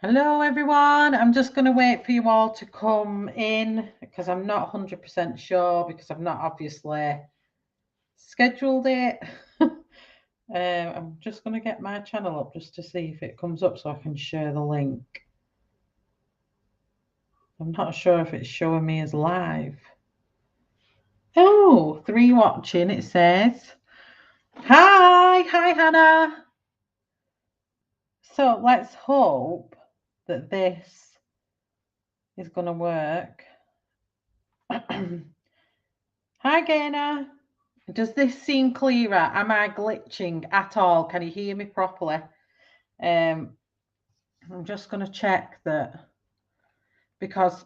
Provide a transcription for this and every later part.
Hello everyone, I'm just going to wait for you all to come in because I'm not 100% sure because I've not obviously scheduled it. I'm just going to get my channel up just to see if it comes up so I can share the link. I'm not sure if it's showing me as live. Oh, 3 watching it says. Hi Hannah. So let's hope that this is going to work. Hi Gaina. Does this seem clearer? Am I glitching at all? Can you hear me properly? I'm just going to check that because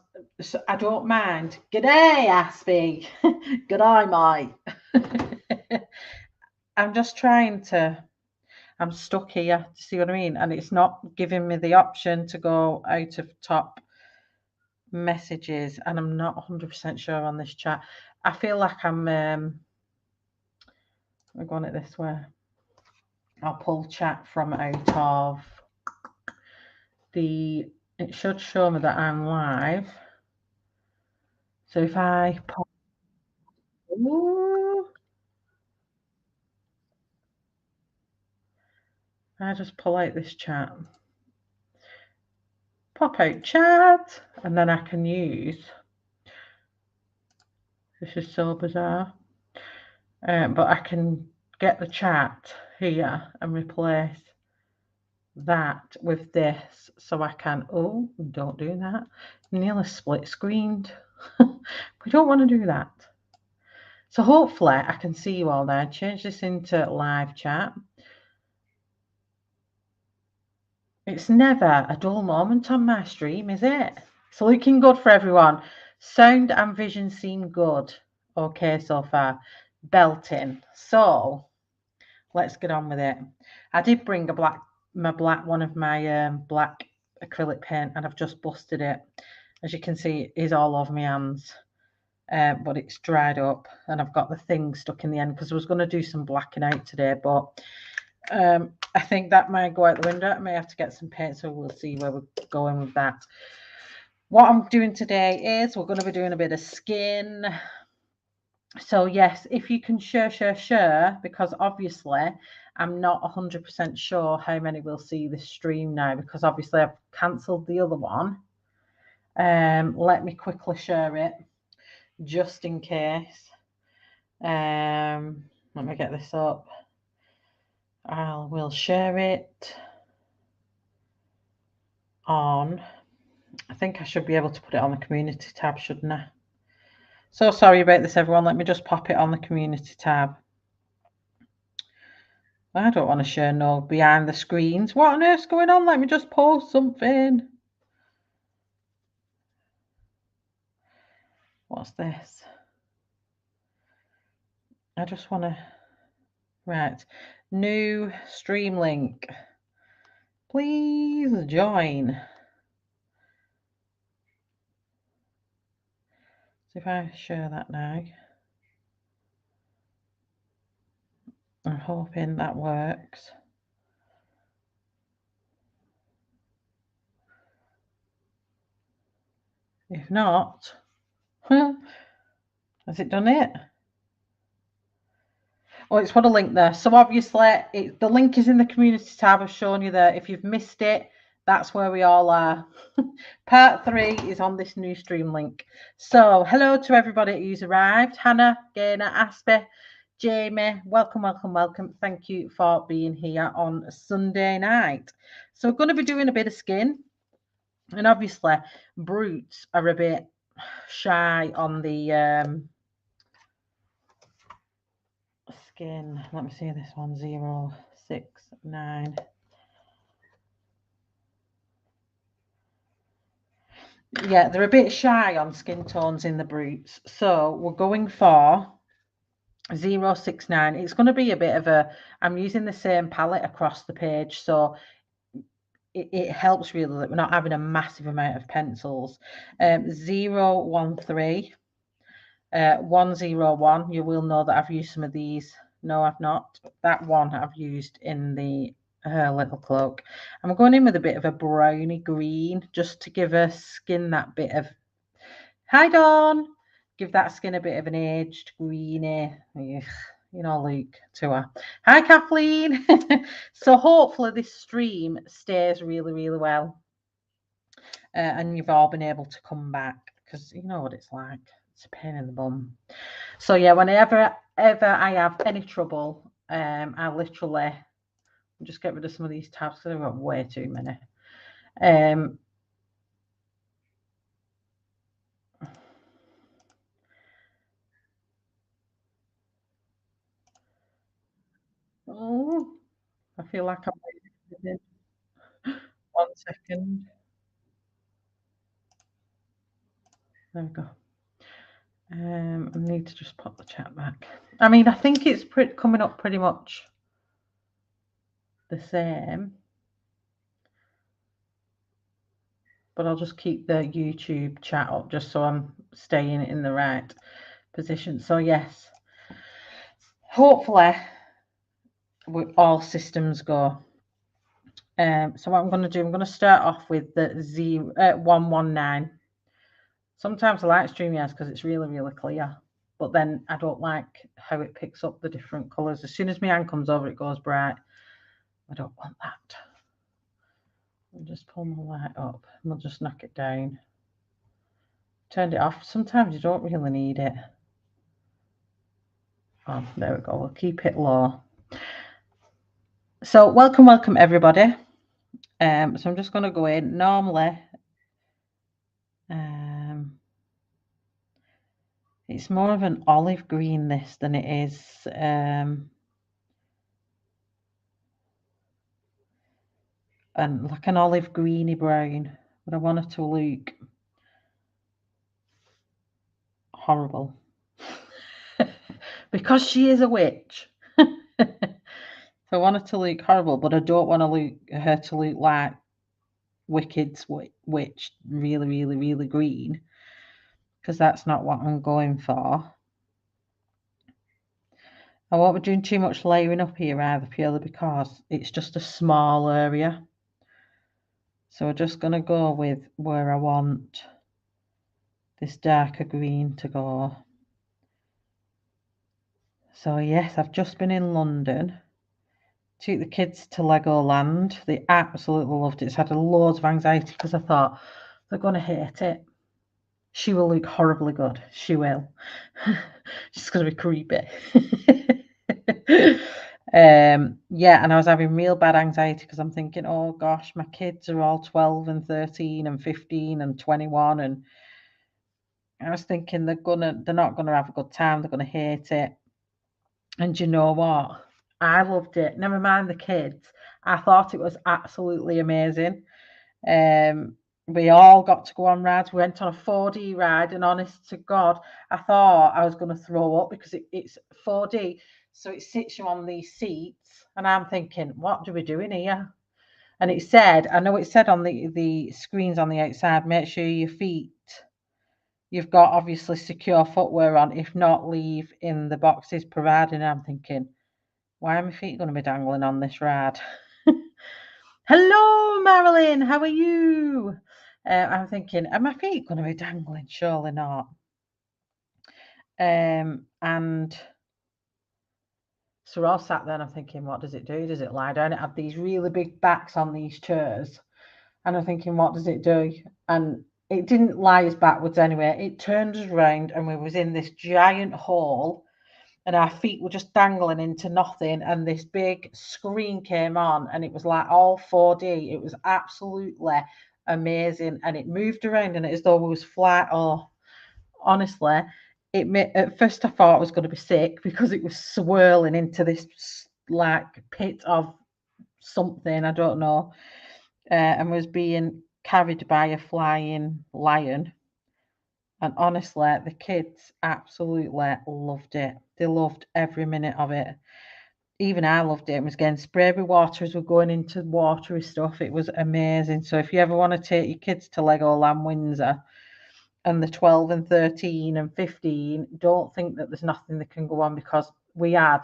I don't mind. G'day, Aspie. G'day, mate. I'm just trying to, I'm stuck here. Do you see what I mean? And it's not giving me the option to go out of top messages. And I'm not 100% sure on this chat. I feel like I'm going it this way. I'll pull chat from out of the, it should show me that I'm live. So if I pop, ooh, I just pull out this chat, pop out chat, and then I can use, this is so bizarre, but I can get the chat here and replace that with this so I can, oh, don't do that, nearly split screened. We don't want to do that. So hopefully I can see you all now. Change this into live chat. It's never a dull moment on my stream, is it? It's looking good for everyone. Sound and vision seem good. Okay, so far. Belting. So let's get on with it. I did bring one of my black acrylic paint, and I've just busted it. As you can see, it is all over my hands. But it's dried up and I've got the thing stuck in the end because I was going to do some blacking out today, but I think that might go out the window. I may have to get some paint, so we'll see where we're going with that. What I'm doing today is we're going to be doing a bit of skin. So yes, if you can share, because obviously I'm not 100% sure how many will see this stream now because obviously I've cancelled the other one. Let me quickly share it just in case. Let me get this up. We'll share it on, I think I should be able to put it on the community tab, shouldn't I? So sorry about this, everyone. Let me just pop it on the community tab. I don't want to share no behind the screens. What on earth's going on? Let me just post something. What's this? I just want to, right, new stream link. Please join. So if I share that now, I'm hoping that works. If not, has it done it? Oh, it's put a link there. So obviously, the link is in the community tab. I've shown you there. If you've missed it, that's where we all are. Part 3 is on this new stream link. So hello to everybody who's arrived. Hannah, Gaina, Aspie, Jamie, welcome, welcome, welcome. Thank you for being here on Sunday night. So we're going to be doing a bit of skin. And obviously, brutes are a bit shy on the skin. Let me see this one, 069. Yeah, they're a bit shy on skin tones in the brutes. So we're going for 069. It's going to be a bit of a, I'm using the same palette across the page. So it helps really that we're not having a massive amount of pencils. 013. 101, you will know that I've used some of these. No, I've not. That one I've used in the her little cloak. I'm going in with a bit of a browny green just to give her skin that bit of, hi Dawn, give that skin a bit of an aged greeny, you know, look to her. Hi Kathleen. So hopefully this stream stays really, really well. And you've all been able to come back, because you know what it's like. It's a pain in the bum. So yeah, whenever I have any trouble, I literally just get rid of some of these tabs because I've got way too many. Oh, I feel like I'm waiting. 1 second. There we go. I need to just pop the chat back. I mean, I think it's coming up pretty much the same, but I'll just keep the YouTube chat up just so I'm staying in the right position. So yes, hopefully with all systems go. So what I'm going to do, I'm going to start off with the 119. Sometimes I like StreamYard because it's really, really clear, but then I don't like how it picks up the different colours. As soon as my hand comes over, it goes bright. I don't want that. I'll just pull my light up and we'll just knock it down. Turned it off. Sometimes you don't really need it. Oh, there we go. We'll keep it low. So welcome everybody. So I'm just going to go in. Normally, it's more of an olive green this than it is and like an olive greeny brown, but I want it to look horrible because she is a witch. So I want it to look horrible, but I don't want her to look like Wicked's witch, really, really, really green, because that's not what I'm going for. I won't be doing too much layering up here either, purely because it's just a small area. So we're just going to go with where I want this darker green to go. So yes, I've just been in London. Took the kids to Legoland. They absolutely loved it. It's had loads of anxiety because I thought they're going to hate it. She will look horribly good. She will. She's going to be creepy. Yeah, and I was having real bad anxiety because I'm thinking, oh gosh, my kids are all 12 and 13 and 15 and 21, and I was thinking they're not gonna have a good time. They're gonna hate it. And you know what? I loved it. Never mind the kids. I thought it was absolutely amazing. We all got to go on rides. We went on a 4D ride, and honest to God, I thought I was going to throw up because it's 4D, so it sits you on these seats, and I'm thinking, what are we doing here? And it said, I know it said on the screens on the outside, make sure you've got obviously secure footwear on. If not, leave in the boxes provided. And I'm thinking, why are my feet going to be dangling on this ride? Hello, Marilyn. How are you? I'm thinking, are my feet going to be dangling? Surely not. And so we're all sat there and I'm thinking, what does it do? Does it lie down? It had these really big backs on these chairs. And I'm thinking, what does it do? And it didn't lie us backwards anyway. It turned us round and we was in this giant hall and our feet were just dangling into nothing, and this big screen came on and it was like all 4D. It was absolutely amazing, and it moved around and it as though it was flat. Oh, honestly, at first I thought I was going to be sick because it was swirling into this like pit of something, I don't know, and was being carried by a flying lion. And honestly, the kids absolutely loved it. They loved every minute of it. Even I loved it. It was getting sprayed with water as we're going into watery stuff. It was amazing. So if you ever want to take your kids to Legoland Windsor and the 12 and 13 and 15, don't think that there's nothing that can go on, because we had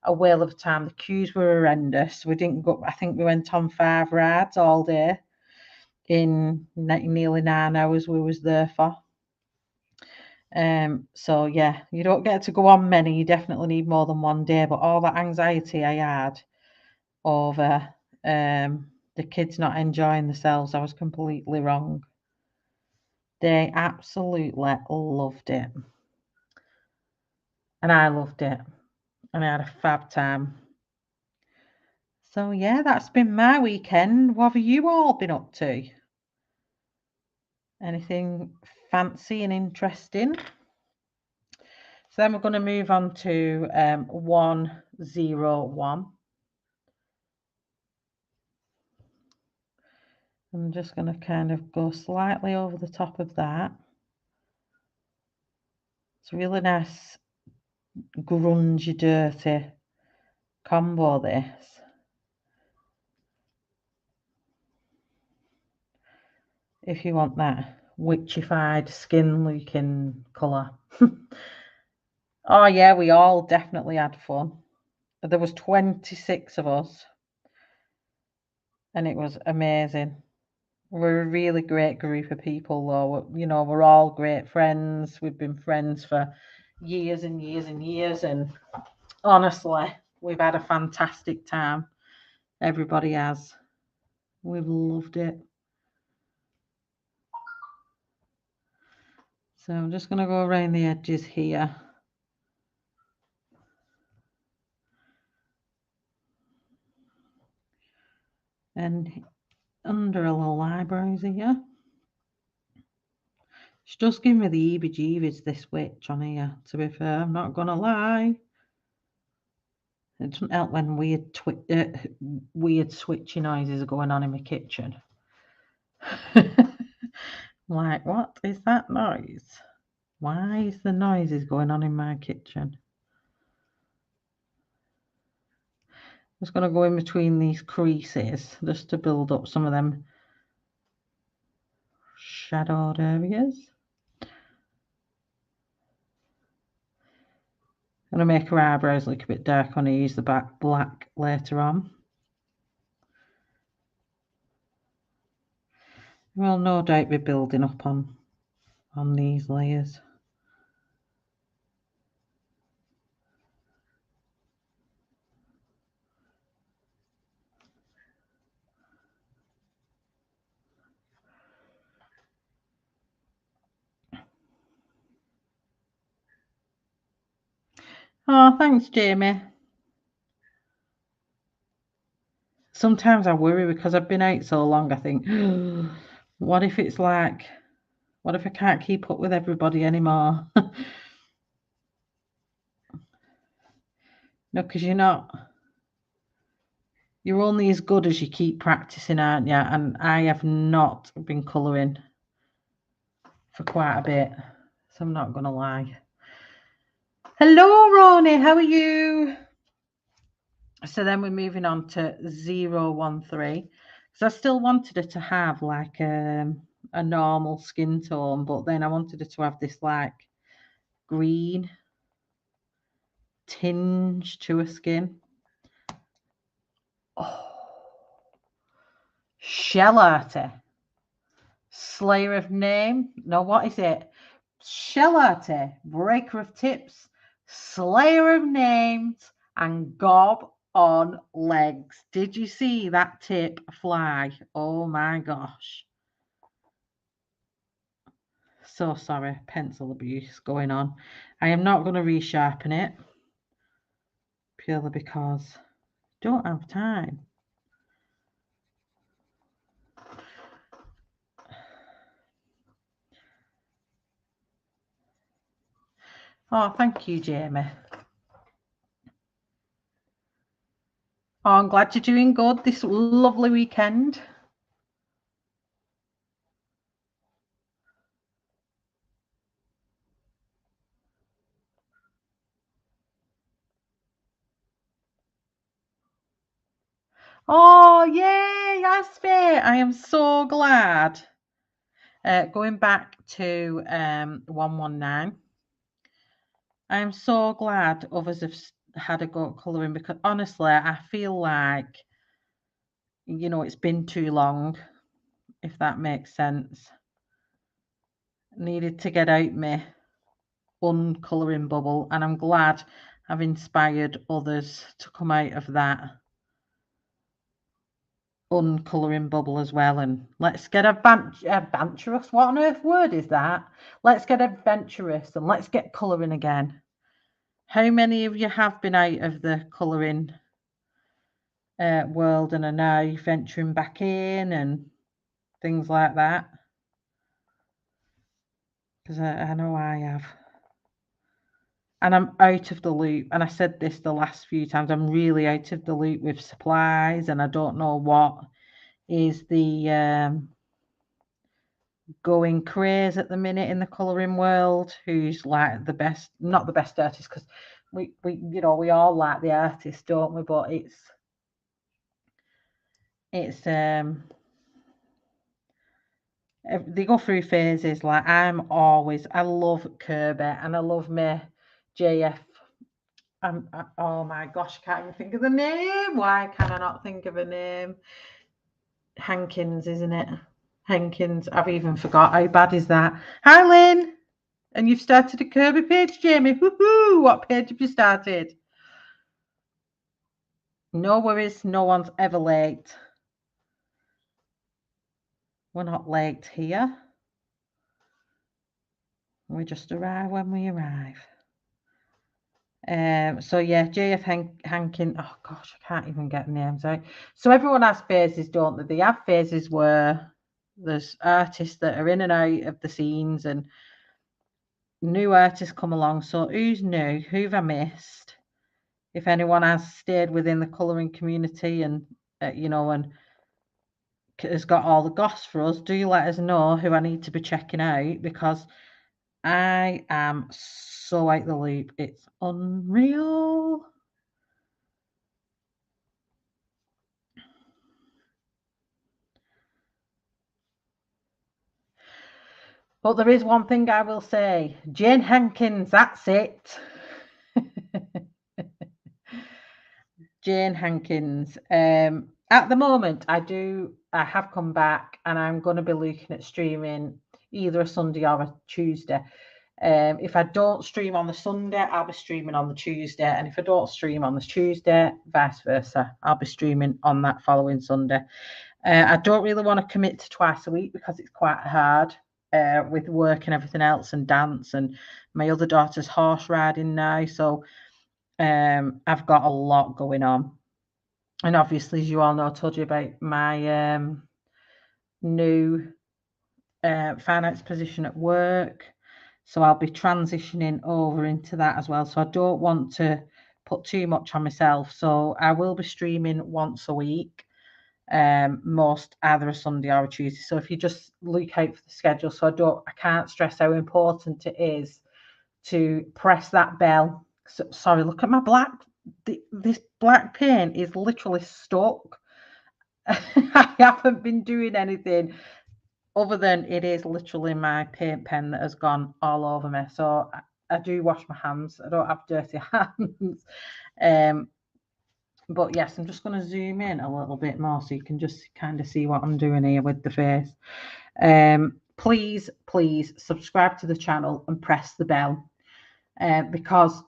a whale of a time. The queues were horrendous. We didn't go, I think we went on 5 rides all day in nearly 9 hours we was there for. So yeah, you don't get to go on many. You definitely need more than 1 day. But all that anxiety I had over the kids not enjoying themselves, I was completely wrong. They absolutely loved it, and I loved it, and I had a fab time. So yeah, that's been my weekend. What have you all been up to? Anything fancy and interesting? So then we're going to move on to 101. I'm just going to kind of go slightly over the top of that. It's a really nice, grungy, dirty combo, this. If you want that witchified skin-looking colour. Oh yeah, we all definitely had fun. There was 26 of us, and it was amazing. We're a really great group of people, though. You know, we're all great friends. We've been friends for years and years and years, and honestly, we've had a fantastic time. Everybody has. We've loved it. So I'm just going to go around the edges here. And under a little eyebrows here. She does give me the heebie-jeebies, this witch on here, to be fair. I'm not going to lie. It doesn't help when weird switchy noises are going on in my kitchen. Like, what is that noise? Why is the noises going on in my kitchen? Just going to go in between these creases just to build up some of them shadowed areas. I'm going to make her eyebrows look a bit dark. I'm going to use the black later on. We'll no doubt be building up on these layers. Oh, thanks, Jamie. Sometimes I worry because I've been out so long. I think, what if it's like, what if I can't keep up with everybody anymore? No, because you're only as good as you keep practicing, aren't you? And I have not been colouring for quite a bit, so I'm not going to lie. Hello, Ronnie, how are you? So then we're moving on to 013, because I still wanted her to have like a normal skin tone, but then I wanted her to have this like green tinge to her skin. Oh, Shellarte, Slayer of Name. No, what is it? Shellarte, Breaker of Tips, Slayer of Names, and Gob on Legs. Did you see that tip fly? Oh my gosh. So sorry, pencil abuse going on. I am not going to resharpen it purely because I don't have time. Oh, thank you, Jamie. Oh, I'm glad you're doing good this lovely weekend. Oh, yay, Aspi. I am so glad. Going back to 119. I am so glad others have had a go at colouring, because honestly, I feel like, you know, it's been too long, if that makes sense. Needed to get out my uncolouring bubble, and I'm glad I've inspired others to come out of that uncolouring bubble as well. And let's get adventurous. What on earth word is that? Let's get adventurous and let's get colouring again. How many of you have been out of the colouring world and are now venturing back in and things like that? Because I know I have. And I'm out of the loop. And I said this the last few times, I'm really out of the loop with supplies, and I don't know what is the going craze at the minute in the colouring world. Who's like the best, not the best artist, because we you know, we all like the artist, don't we? But it's they go through phases. Like I love Kerby and I love me JF. Oh my gosh, I can't even think of the name. Why can I not think of a name? Hankins, isn't it? Hankins. I've even forgot. How bad is that? Hi, Lynn. And you've started a Kerby page, Jamie. Woohoo! What page have you started? No worries. No one's ever late. We're not late here. We just arrive when we arrive. So yeah, JF Hankin. Oh gosh, I can't even get names out. So everyone has phases, don't they? They have phases where there's artists that are in and out of the scenes, and new artists come along. So who's new? Who've I missed? If anyone has stayed within the colouring community and you know, and has got all the goss for us, do let us know who I need to be checking out, because I am so out the loop. It's unreal. But there is one thing I will say. Jane Hankins, that's it. Jane Hankins. At the moment, I have come back, and I'm going to be looking at streaming either a Sunday or a Tuesday. If I don't stream on the Sunday, I'll be streaming on the Tuesday. And if I don't stream on the Tuesday, vice versa, I'll be streaming on that following Sunday. I don't really want to commit to twice a week because it's quite hard with work and everything else, and dance, and my other daughter's horse riding now. So I've got a lot going on. And obviously, as you all know, I told you about my new finance position at work. So I'll be transitioning over into that as well. So I don't want to put too much on myself. So I will be streaming once a week, most either a Sunday or a Tuesday. So if you just look out for the schedule, so I can't stress how important it is to press that bell. So, sorry, look at my black. This black paint is literally stuck. I haven't been doing anything other than it is literally my paint pen that has gone all over me. So I do wash my hands. I don't have dirty hands. But yes, I'm just going to zoom in a little bit more so you can just kind of see what I'm doing here with the face. Please subscribe to the channel and press the bell, because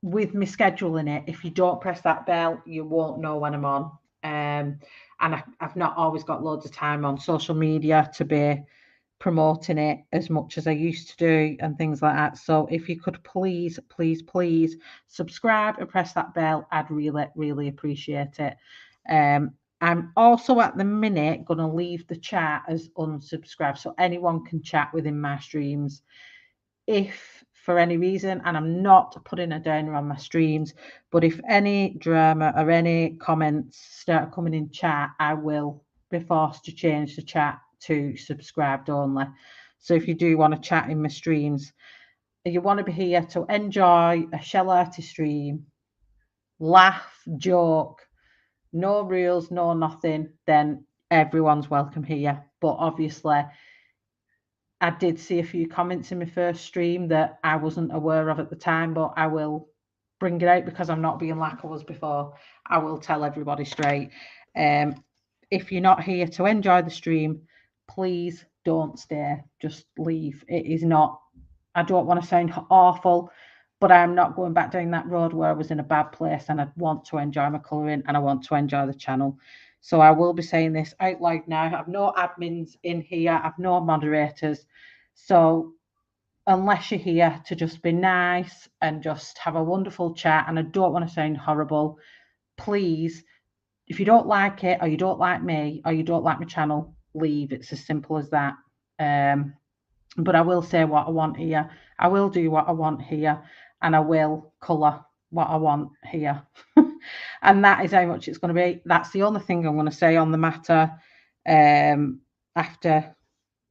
with me scheduling it, if you don't press that bell, you won't know when I'm on. And I've not always got loads of time on social media to be promoting it as much as I used to do and things like that. So if you could please subscribe and press that bell, I'd really appreciate it. I'm also at the minute going to leave the chat as unsubscribed, so anyone can chat within my streams. If for any reason, and I'm not putting a downer on my streams, but if any drama or any comments start coming in chat, I will be forced to change the chat to subscribed only. So if you do want to chat in my streams, you want to be here to enjoy a shell artist stream, laugh, joke, no rules, no nothing, then everyone's welcome here. But obviously, I did see a few comments in my first stream that I wasn't aware of at the time, but I will bring it out because I'm not being like I was before. I will tell everybody straight. If you're not here to enjoy the stream, please don't stay. Just leave. It is not, I don't want to sound awful, but I'm not going back down that road where I was in a bad place, and I want to enjoy my colouring and I want to enjoy the channel. So I will be saying this out loud now. I have no admins in here. I have no moderators. So unless you're here to just be nice and just have a wonderful chat, and I don't want to sound horrible, please, if you don't like it, or you don't like me, or you don't like my channel, leave. It's as simple as that. But I will say what I want here. I will do what I want here, and I will colour what I want here. And that is how much it's going to be. That's the only thing I'm going to say on the matter, after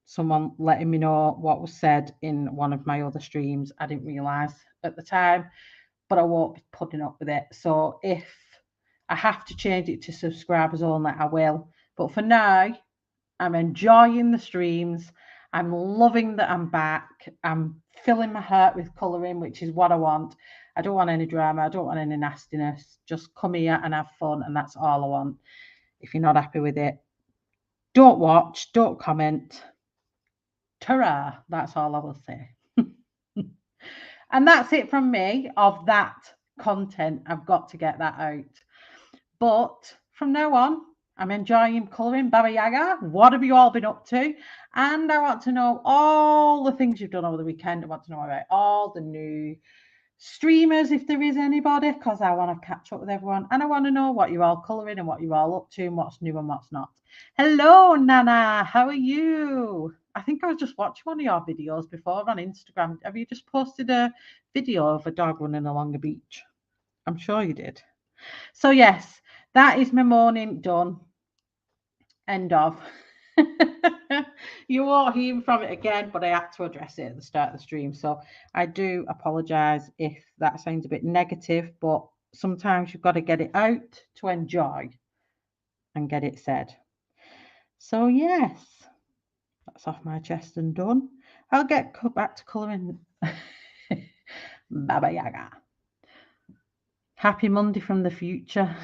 someone letting me know what was said in one of my other streams. I didn't realise at the time, but I won't be putting up with it. So if I have to change it to subscribers only, I will. But for now, I'm enjoying the streams. I'm loving that I'm back. I'm filling my heart with colouring, which is what I want. I don't want any drama. I don't want any nastiness. Just come here and have fun, and that's all I want. If you're not happy with it, don't watch, don't comment. Ta-ra, that's all I will say. And that's it from me of that content. I've got to get that out. But from now on, I'm enjoying colouring. Baba Yaga, what have you all been up to? And I want to know all the things you've done over the weekend. I want to know about all the new streamers, if there is anybody, because I want to catch up with everyone. And I want to know what you're all colouring and what you're all up to and what's new and what's not. Hello, Nana. How are you? I think I was just watching one of your videos before on Instagram. Have you just posted a video of a dog running along a beach? I'm sure you did. So yes, that is my morning done. End of. You won't hear from it again, but I had to address it at the start of the stream. So I do apologise if that sounds a bit negative, but sometimes you've got to get it out to enjoy and get it said. So yes, that's off my chest and done. I'll get back to colouring. Baba Yaga. Happy Monday from the future.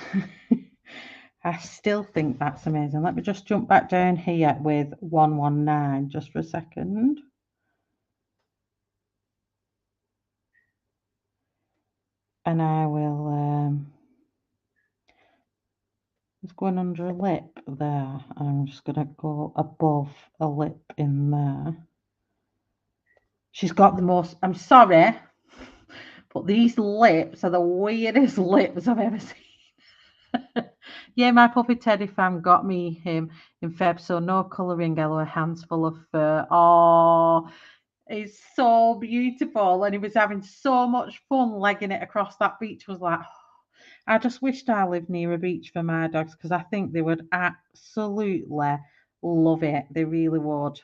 I still think that's amazing. Let me just jump back down here with 119 just for a second. And I will just going under a lip there. I'm just going to go above a lip in there. She's got the most, I'm sorry, but these lips are the weirdest lips I've ever seen. Yeah, my puppy Teddy fam got me him in Feb, so no colouring, Ella, hands full of fur. Oh, it's so beautiful, and he was having so much fun legging it across that beach. Was like, oh, I just wished I lived near a beach for my dogs, because I think they would absolutely love it. They really would.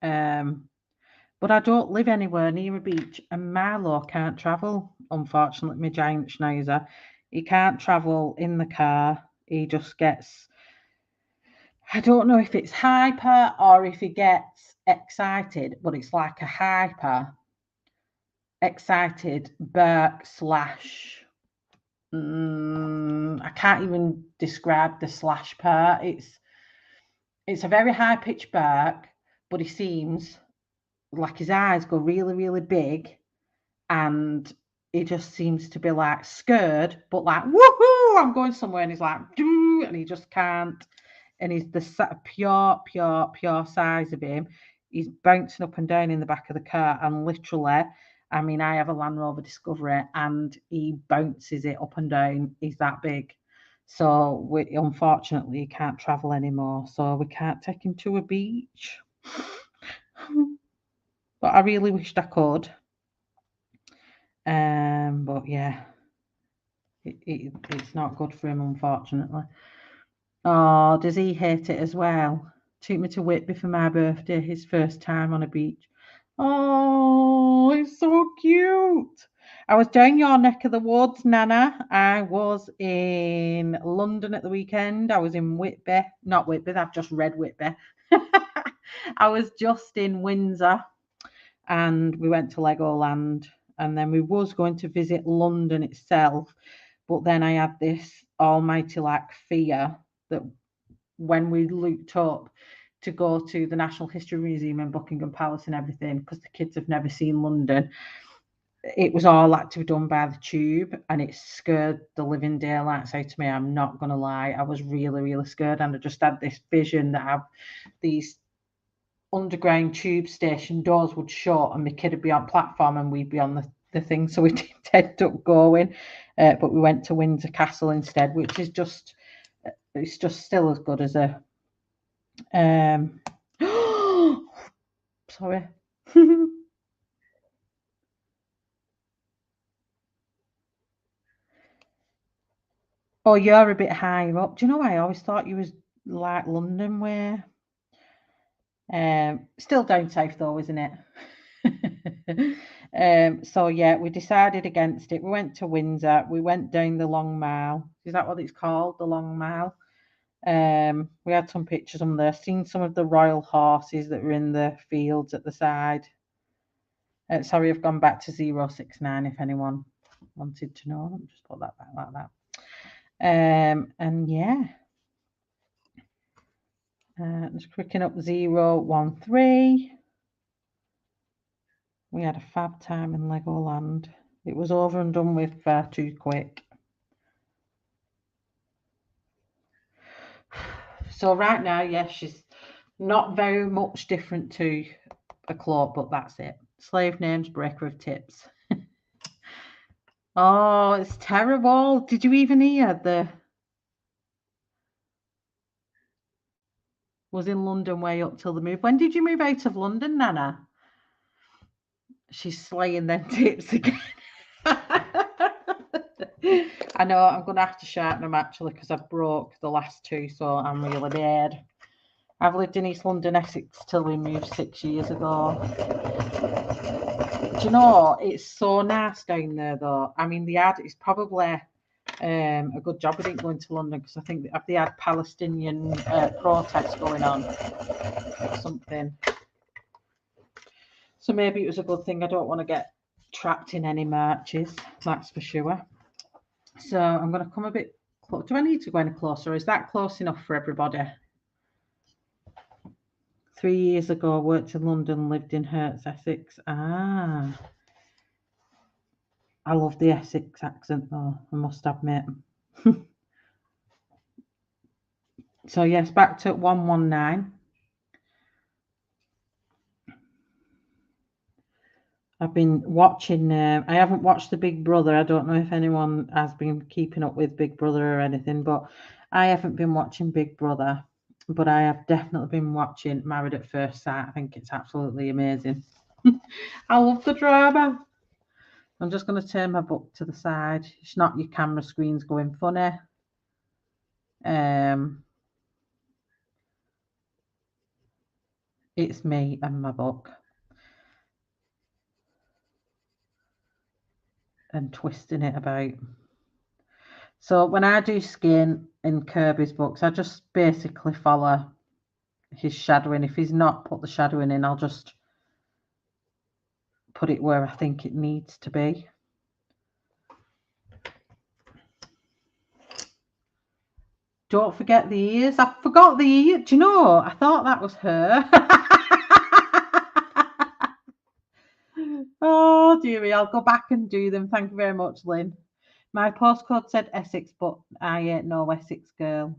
But I don't live anywhere near a beach, and Marlo can't travel, unfortunately, my giant schnauzer. He can't travel in the car. He just gets, I don't know if it's hyper or if he gets excited, but it's like a hyper excited bark slash, I can't even describe the slash part. It's a very high pitched bark, but he seems like his eyes go really, really big, and he just seems to be like scared, but like, woohoo, I'm going somewhere, and he's like, doo, and he just can't. And he's the pure size of him. He's bouncing up and down in the back of the car, and literally, I mean, I have a Land Rover Discovery, and he bounces it up and down. He's that big. So unfortunately, he can't travel anymore. So we can't take him to a beach. But I really wished I could. But yeah, it's not good for him, unfortunately. Oh, does he hate it as well? Took me to Whitby for my birthday, his first time on a beach. Oh, it's so cute. I was down your neck of the woods, Nana. I was in London at the weekend. I was in Whitby. Not Whitby, I've just read Whitby. I was just in Windsor, and we went to Legoland. and then we was going to visit London itself, but then I had this almighty like fear that when we looked up to go to the National History Museum and Buckingham Palace and everything, because the kids have never seen London, it was all had to be done by the tube, and it scared the living daylights out of me. I'm not gonna lie, I was really, really scared, and I just had this vision that these underground tube station doors would shut, and my kid would be on platform, and we'd be on the thing. So we didn't end up going, but we went to Windsor Castle instead, which is just it's just still as good as a sorry. Oh, you're a bit higher up. Do you know, I always thought you was like London way. Still down south though, isn't it? So yeah, we decided against it. We went to Windsor. We went down the Long Mile. Is that what it's called? The Long Mile. We had some pictures on there. Seen some of the royal horses that were in the fields at the side. Sorry, I've gone back to 069 if anyone wanted to know. Let me just put that back like that. And yeah, just clicking up 013. We had a fab time in Legoland. It was over and done with far too quick. So right now, yes, she's not very much different to a cloak, but that's it. Slave names, breaker of tips. Oh, it's terrible. Did you even hear was in London way up till the move? When did you move out of London, Nana? She's slaying them tips again. I know I'm going to have to sharpen them actually because I've broke the last two, so I'm really bad. I've lived in East London, Essex till we moved 6 years ago. Do you know, it's so nice down there though. I mean, it's probably a good job we didn't go into London because I think they had Palestinian protests going on or something. So maybe it was a good thing. I don't want to get trapped in any marches, that's for sure. So I'm going to come a bit close. Do I need to go any closer? Is that close enough for everybody? 3 years ago, I worked in London, lived in Herts, Essex. I love the Essex accent though, I must admit. So yes, back to 119. I've been watching, I haven't watched the Big Brother. I don't know if anyone has been keeping up with Big Brother or anything, but I haven't been watching Big Brother. But I have definitely been watching Married at First Sight. I think it's absolutely amazing. I love the drama. I'm just going to turn my book to the side. It's not your camera screen's going funny. It's me and my book. And twisting it about. So when I do skin in Kerby's books, I just basically follow his shadowing. If he's not put the shadowing in, I'll just put it where I think it needs to be. Don't forget the ears. I forgot the ear. Do you know? I thought that was her. Oh, dearie. I'll go back and do them. Thank you very much, Lynn. My postcode said Essex, but I ain't no Essex girl.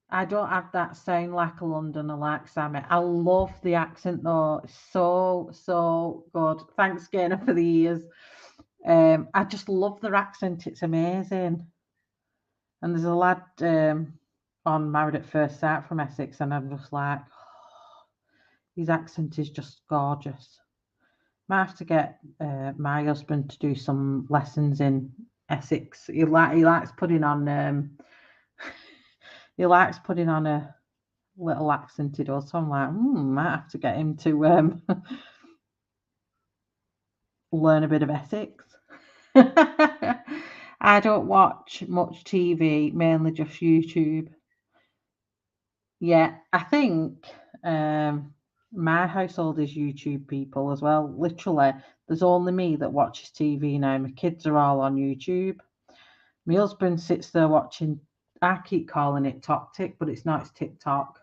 I don't have that sound like a Londoner like Sammy. I love the accent though. It's so good. Thanks, Gainer, for the ears. I just love their accent. It's amazing. And there's a lad on Married at First Sight from Essex, and I'm just like, oh, his accent is just gorgeous. Might have to get my husband to do some lessons in Essex. He likes putting on he likes putting on a little accent he does. So I'm like, might have to get him to learn a bit of Essex. I don't watch much TV, mainly just YouTube. Yeah, I think My household is YouTube people as well. Literally, there's only me that watches TV now. My kids are all on YouTube. My husband sits there watching, I keep calling it Toctic, but it's not, it's TikTok.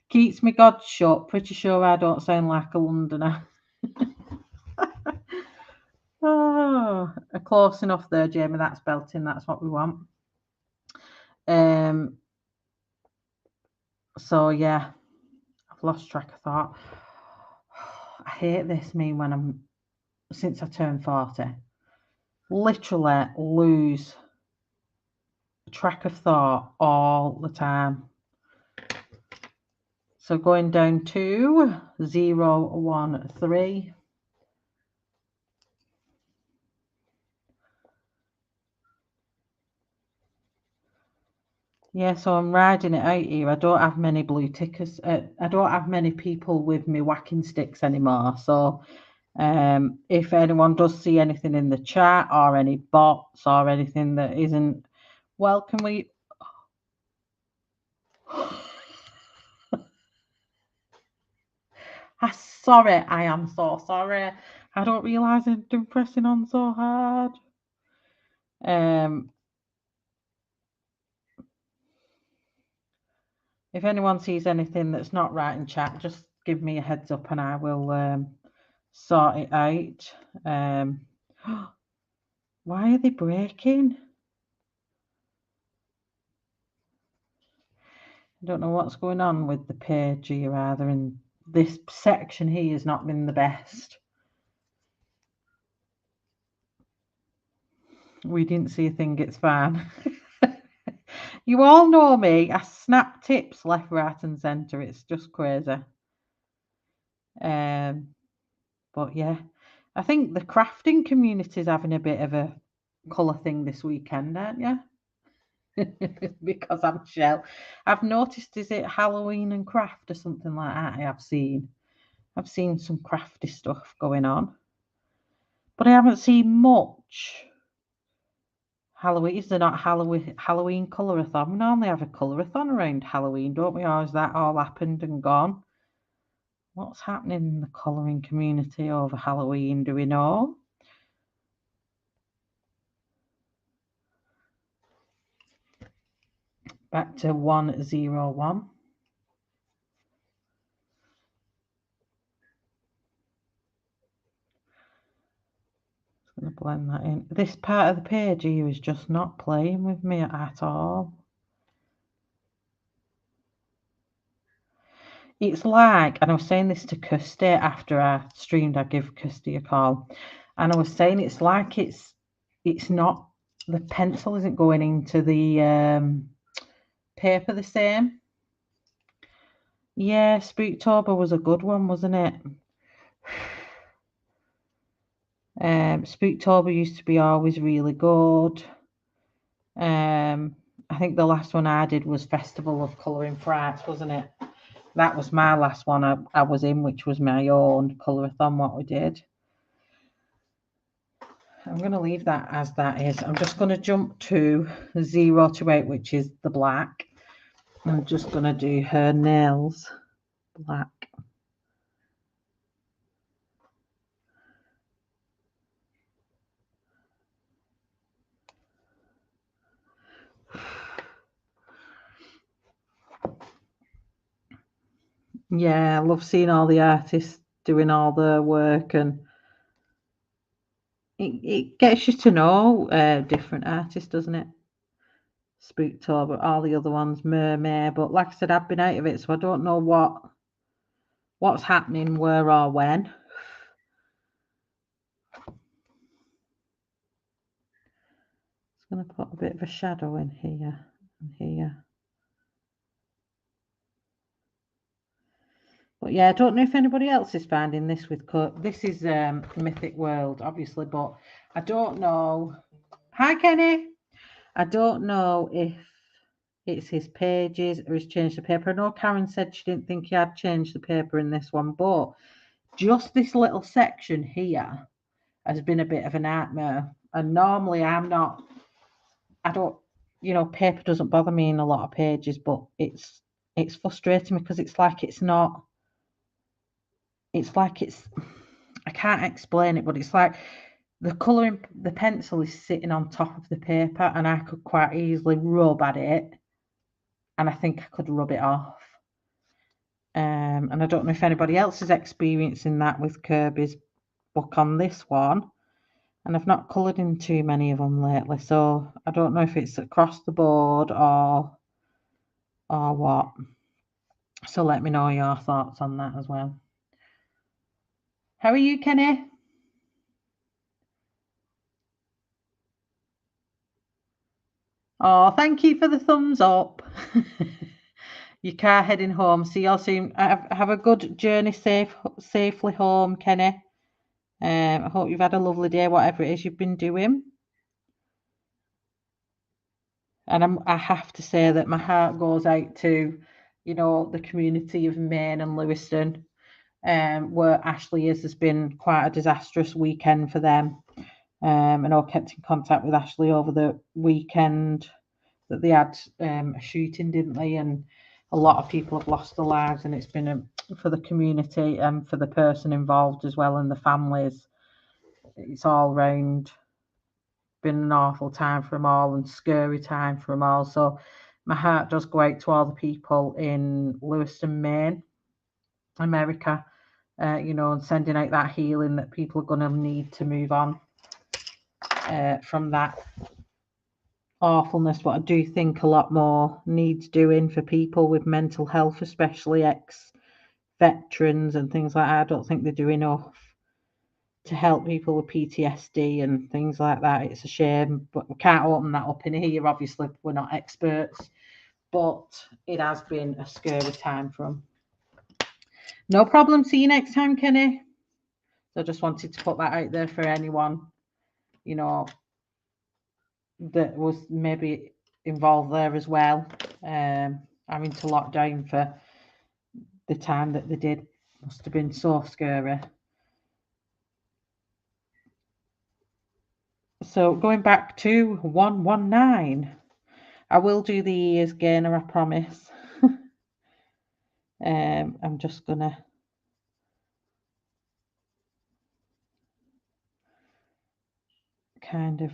Keeps me God shut. Pretty sure I don't sound like a Londoner. Oh, close enough there, Jamie. That's belting. That's what we want. So yeah, I've lost track of thought. I hate this, me, when since I turned 40, literally lose track of thought all the time. So going down to 0, 1, 3. Yeah, so I'm riding it out here. I don't have many blue tickers. I don't have many people with me whacking sticks anymore. So if anyone does see anything in the chat or any bots or anything that isn't, well, can we... Sorry, I am so sorry. I don't realise I've been pressing on so hard. If anyone sees anything that's not right in chat, just give me a heads up and I will sort it out. Why are they breaking? I don't know what's going on with the page here either, and this section here has not been the best. We didn't see a thing, it's fine. You all know me. I snap tips left, right and centre. It's just crazy. But yeah, I think the crafting community is having a bit of a colour thing this weekend, aren't you? Because I'm Shell. I've noticed, is it Halloween and craft or something like that? I've seen some crafty stuff going on, but I haven't seen much Halloween. Is there not Halloween colourathon? We normally have a colourathon around Halloween, don't we? Or has that all happened and gone? What's happening in the colouring community over Halloween? Do we know? Back to 101. Just going to blend that in. This part of the page here is just not playing with me at all. It's like, and I was saying this to Kirsty after I streamed, I give Kirsty a call, and I was saying it's like it's not, the pencil isn't going into the paper the same. Yeah, Spooktober was a good one, wasn't it? Spooktober used to be always really good. I think the last one I did was Festival of Colouring Frights, wasn't it? That was my last one I was in, which was my own colourathon, what we did. I'm going to leave that as that is. I'm just going to jump to 0 to 8, which is the black. I'm just going to do her nails black. Yeah, I love seeing all the artists doing all their work, and it gets you to know different artists, doesn't it? Spooktober, all the other ones, Mermaid, but like I said, I've been out of it, so I don't know what's happening, where or when. Just going to put a bit of a shadow in here and here. But yeah, I don't know if anybody else is finding this with this is Mythic World, obviously, but I don't know. Hi, Kenny. I don't know if it's his pages or he's changed the paper. I know Karen said she didn't think he had changed the paper in this one, but just this little section here has been a bit of a nightmare. And normally I don't, paper doesn't bother me in a lot of pages, but it's it's frustrating because it's like it's not, it's like it's, I can't explain it, but it's like the colouring, the pencil is sitting on top of the paper and I could quite easily rub at it and I think I could rub it off. And I don't know if anybody else is experiencing that with Kerby's book on this one. And I've not coloured in too many of them lately, so I don't know if it's across the board or what. So let me know your thoughts on that as well. How are you, Kenny? Oh, thank you for the thumbs up. Your car heading home. See you soon. Have a good journey safely home, Kenny. I hope you've had a lovely day, whatever it is you've been doing. And I have to say that my heart goes out to, the community of Maine and Lewiston, where Ashley is. Has been quite a disastrous weekend for them. And I kept in contact with Ashley over the weekend that they had a shooting, didn't they? And a lot of people have lost their lives, and it's been for the community and for the person involved as well and the families. It's all round been an awful time for them all and scary time for them all. So my heart does go out to all the people in Lewiston, Maine, America, and sending out that healing that people are going to need to move on from that awfulness. But I do think a lot more needs doing for people with mental health, especially ex-veterans and things like that. I don't think they do enough to help people with PTSD and things like that. It's a shame, but we can't open that up in here. Obviously, we're not experts, but it has been a scary time for them. No problem. See you next time, Kenny. So I just wanted to put that out there for anyone, that was maybe involved there as well. Having to lock down for the time that they did must have been so scary. So going back to 119, I will do the ears gainer, I promise. I'm just gonna kind of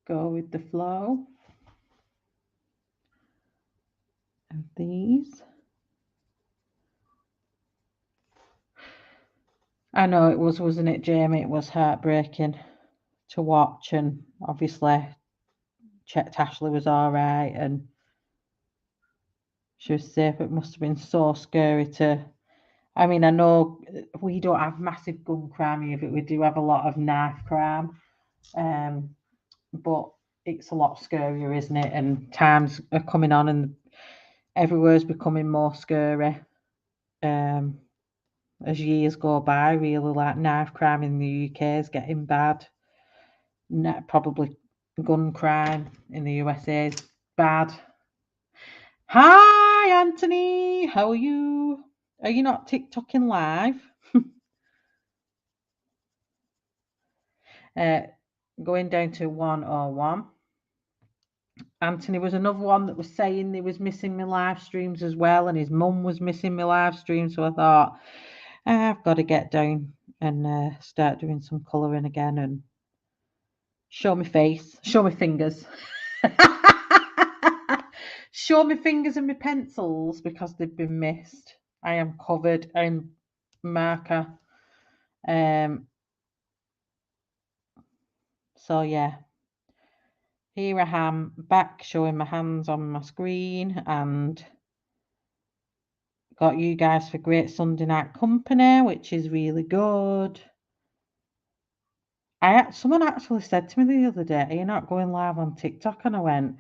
go with the flow of these. I know it was, wasn't it, Jamie? It was heartbreaking to watch, and obviously checked Ashley was all right and she was safe. It must have been so scary to. I mean, I know we don't have massive gun crime here, but we do have a lot of knife crime. But it's a lot scarier, isn't it? And times are coming on, and everywhere's becoming more scary. As years go by, really, like knife crime in the UK is getting bad. Probably gun crime in the USA is bad. Hi, Anthony. How are you? Are you not TikToking live? Going down to 101. Anthony was another one that was saying he was missing my live streams as well, and his mum was missing my live stream. So I thought, I've got to get down and start doing some colouring again and show my face, show my fingers. Show my fingers and my pencils because they've been missed. I am covered in marker. So yeah, here I am back showing my hands on my screen and got you guys for great Sunday night company, which is really good. Someone actually said to me the other day, "Are you not going live on TikTok?" And I went,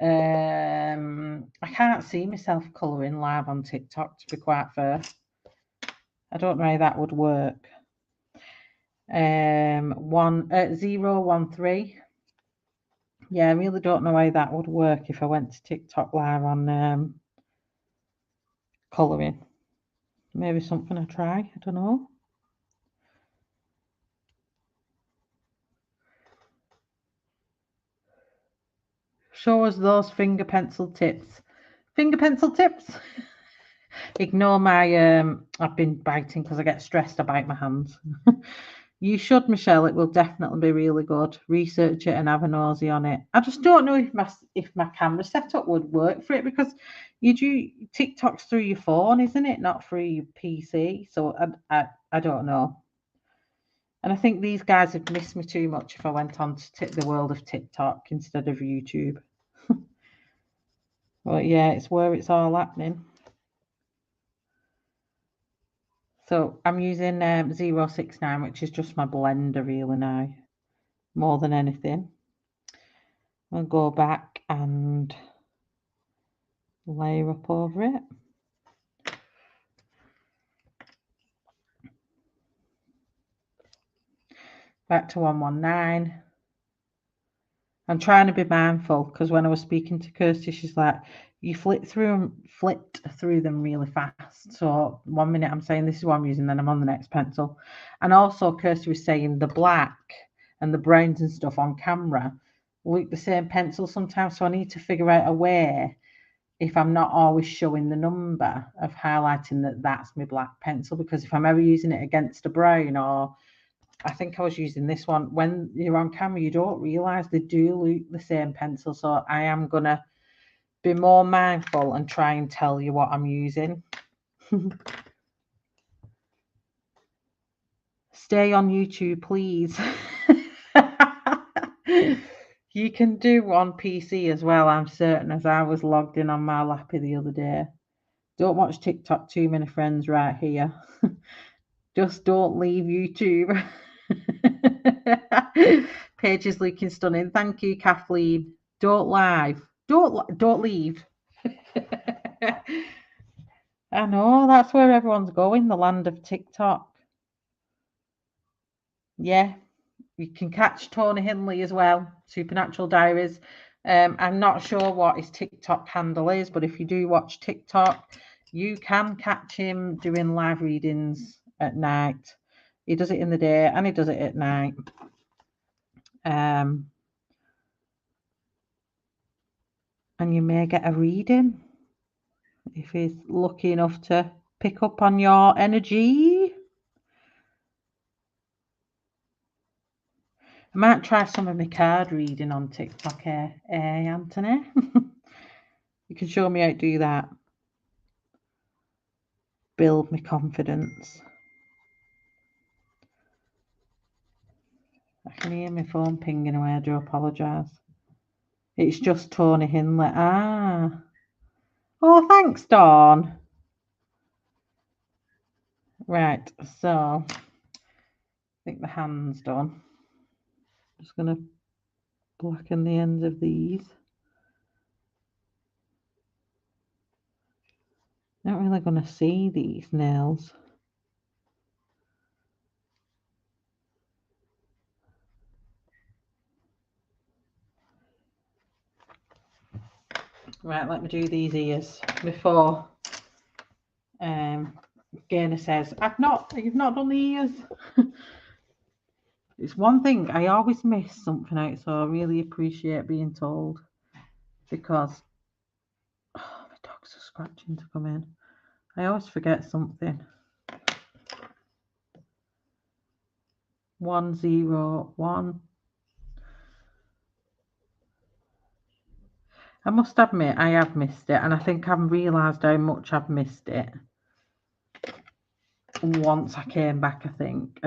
I can't see myself colouring live on TikTok, to be quite fair. I don't know how that would work. 013. Yeah, I really don't know how that would work if I went to TikTok live on colouring. Maybe something I try. I don't know. Show us those finger pencil tips. Finger pencil tips? Ignore my, I've been biting because I get stressed, I bite my hands. You should, Michelle. It will definitely be really good. Research it and have a nosy on it. I just don't know if my camera setup would work for it, because you do TikToks through your phone, isn't it? Not through your PC. So I don't know. And I think these guys would miss me too much if I went on to the world of TikTok instead of YouTube. But yeah, it's where it's all happening. So I'm using 069, which is just my blender really now, more than anything. I'll go back and layer up over it. Back to 119. I'm trying to be mindful, because when I was speaking to Kirsty, she's like, you flipped through them really fast. So 1 minute I'm saying this is what I'm using, then I'm on the next pencil. And also Kirsty was saying the black and the browns and stuff on camera look the same pencil sometimes. So I need to figure out a way, if I'm not always showing the number, of highlighting that that's my black pencil, because if I'm ever using it against a brown, or I think I was using this one, when you're on camera, you don't realise they do look the same pencil. So I am going to be more mindful and try and tell you what I'm using. Stay on YouTube, please. You can do on PC as well, I'm certain, as I was logged in on my lappy the other day. Don't watch TikTok, too many friends right here. Just don't leave YouTube. Paige is looking stunning. Thank you, Kathleen. Don't leave. I know, that's where everyone's going, the land of TikTok. Yeah, you can catch Tony Hindley as well, Supernatural Diaries. I'm not sure what his TikTok handle is, but if you do watch TikTok, you can catch him doing live readings at night. He does it in the day and he does it at night. And you may get a reading if he's lucky enough to pick up on your energy. I might try some of my card reading on TikTok, Anthony? You can show me how to do that. Build my confidence. I can hear my phone pinging away. I do apologise. It's just Tony Hindley. Ah. Oh, thanks, Dawn. Right, so I think the hand's done. Just going to blacken the ends of these. Not really going to see these nails. Right, let me do these ears before Gaynor says, you've not done the ears. It's one thing, I always miss something out, so I really appreciate being told, because my dogs are scratching to come in. I always forget something. 101. I must admit, I have missed it, and I think I've realised how much I've missed it once I came back. I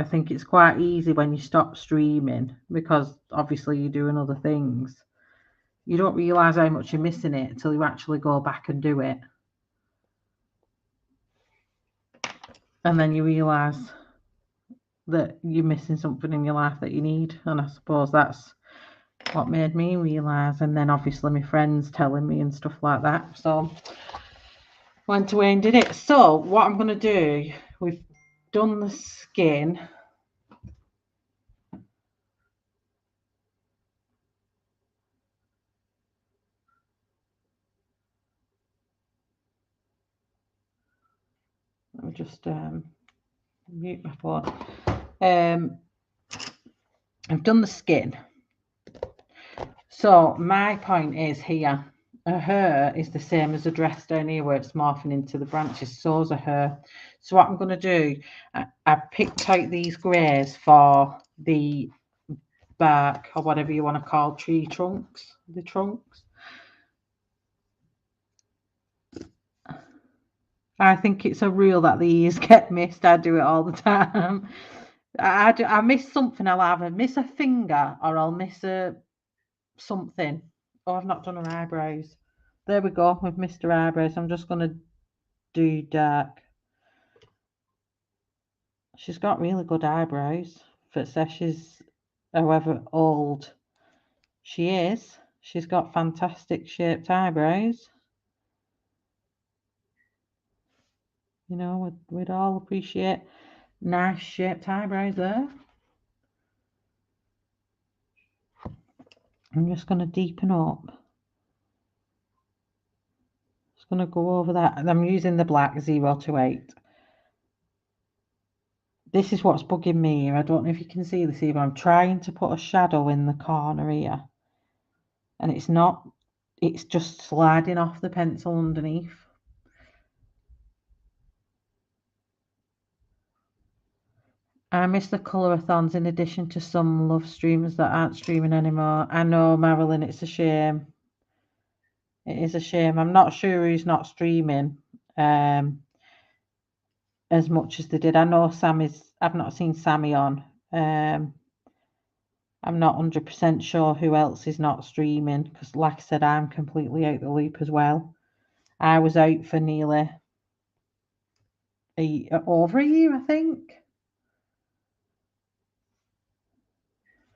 think it's quite easy when you stop streaming, because obviously you're doing other things. You don't realise how much you're missing it until you actually go back and do it. And then you realise that you're missing something in your life that you need. And I suppose that's what made me realise. And then obviously my friends telling me and stuff like that. So went away and did it. So what I'm going to do, we've done the skin. Let me just mute my phone. I've done the skin. So my point is here, a hair is the same as a dress down here where it's morphing into the branches. So's a hair. So what I'm going to do, I've picked out these greys for the bark or whatever you want to call tree trunks, the trunks. I think it's a rule that the ears get missed. I do it all the time. I miss something. I'll either miss a finger or I'll miss a something. Oh, I've not done her eyebrows. There we go. We've missed her eyebrows. I'm just going to do dark. She's got really good eyebrows. For says she's however old she is, she's got fantastic shaped eyebrows. You know, we'd all appreciate nice shaped eyebrows there. I'm just going to deepen up. Just going to go over that. And I'm using the black 028. This is what's bugging me here. I don't know if you can see this here, but I'm trying to put a shadow in the corner here. And it's not, it's just sliding off the pencil underneath. I miss the colour-a-thons in addition to some love streamers that aren't streaming anymore. I know, Marilyn, it's a shame. It is a shame. I'm not sure who's not streaming as much as they did. I know I've not seen Sammy on. I'm not 100% sure who else is not streaming because, like I said, I'm completely out the loop as well. I was out for nearly over a year, I think.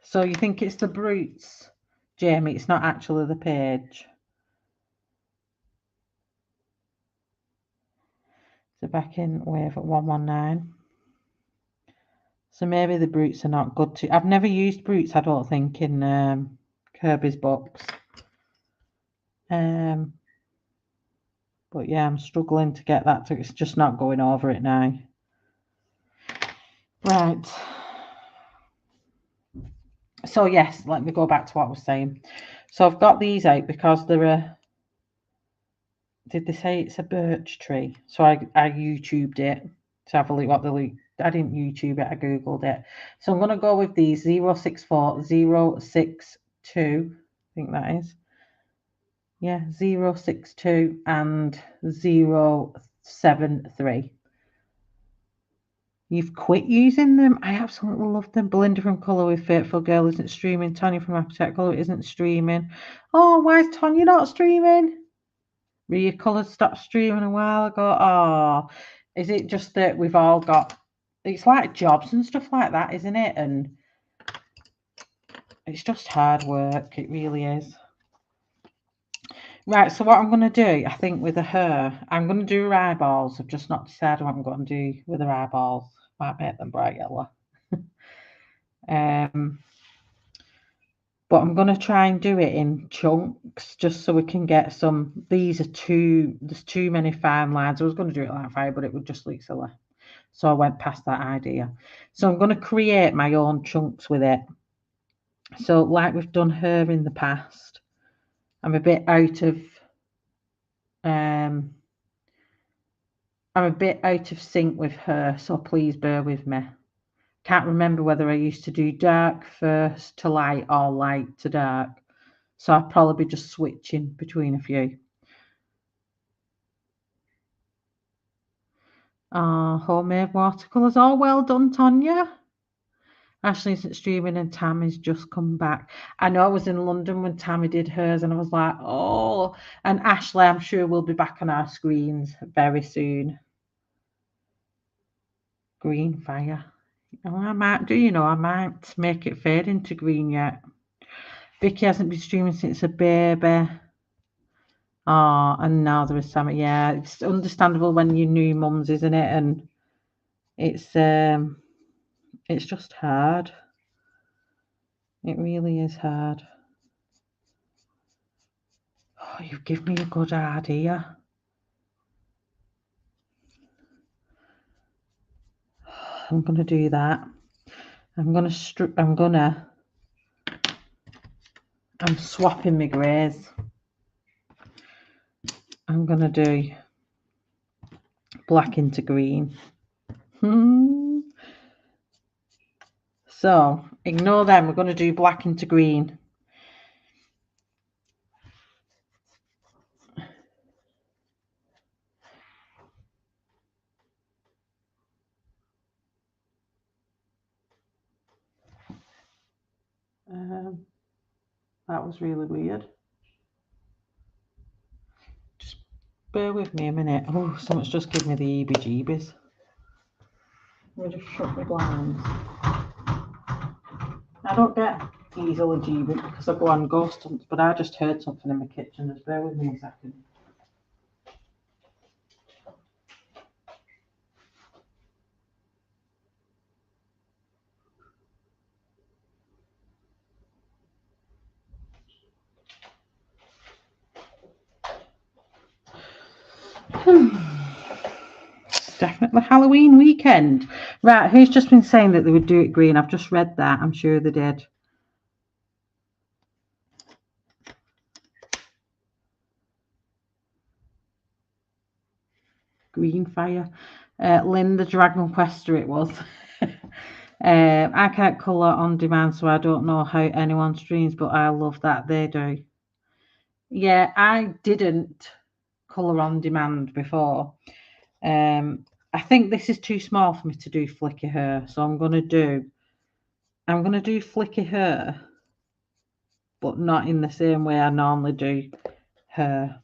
So you think it's the Brutes, Jamie? It's not actually the page. So back in wave at 119. So maybe the Brutes are not good to. I've never used Brutes, I don't think, in Kerby's books. But yeah, I'm struggling to get that. It's just not going over it now. Right. So yes, let me go back to what I was saying. So I've got these out because they're a. Did they say it's a birch tree? So I YouTubed it to have a look what the look. I didn't YouTube it, I Googled it. So I'm going to go with these 064, 062, I think that is. Yeah, 062 and 073. You've quit using them? I absolutely love them. Belinda from Colour with Faithful Girl isn't streaming. Tanya from Appetite Colour isn't streaming. Oh, why is Tanya not streaming? Ria Colour stopped streaming a while ago. Oh, is it just that we've all got... It's like jobs and stuff like that, isn't it? And it's just hard work. It really is. Right, so what I'm going to do, I think, with her, I'm going to do her eyeballs. I've just not decided what I'm going to do with her eyeballs. Might make them bright yellow. But I'm going to try and do it in chunks just so we can get some. There's too many fine lines. I was going to do it like 5, but it would just look silly. So I went past that idea. So I'm going to create my own chunks with it. So like we've done her in the past, I'm a bit out of sync with her, so please bear with me. Can't remember whether I used to do dark first to light or light to dark. So I'll probably be just switching between a few. Homemade watercolours. Oh, well done, Tonya. Ashley isn't streaming and Tammy's just come back. I know I was in London when Tammy did hers and I was like, oh. And Ashley, I'm sure will be back on our screens very soon. Green fire. Oh, I might do, I might make it fade into green yet. Vicky hasn't been streaming since a baby. Oh, and now there is Sammy. Yeah, it's understandable when you're new mums, isn't it? And it's just hard. It really is hard. Oh, you give me a good idea. I'm gonna do that. I'm gonna I'm swapping my greys. I'm going to do black into green. So, ignore them. We're going to do black into green. That was really weird. Just bear with me a minute. Oh, someone's just given me the heebie-jeebies. Let me just shut my blinds. I don't get easily jeebies because I go on ghost hunts, but I just heard something in my kitchen. Just bear with me a second. It's definitely Halloween weekend. Right, who's just been saying that they would do it green? I've just read that. I'm sure they did. Green fire. Lynn, the Dragon Quester it was. I can't colour on demand, so I don't know how anyone streams, but I love that they do. Yeah, I didn't colour on demand before. I think this is too small for me to do flicky hair, so I'm gonna do flicky hair, but not in the same way I normally do hair.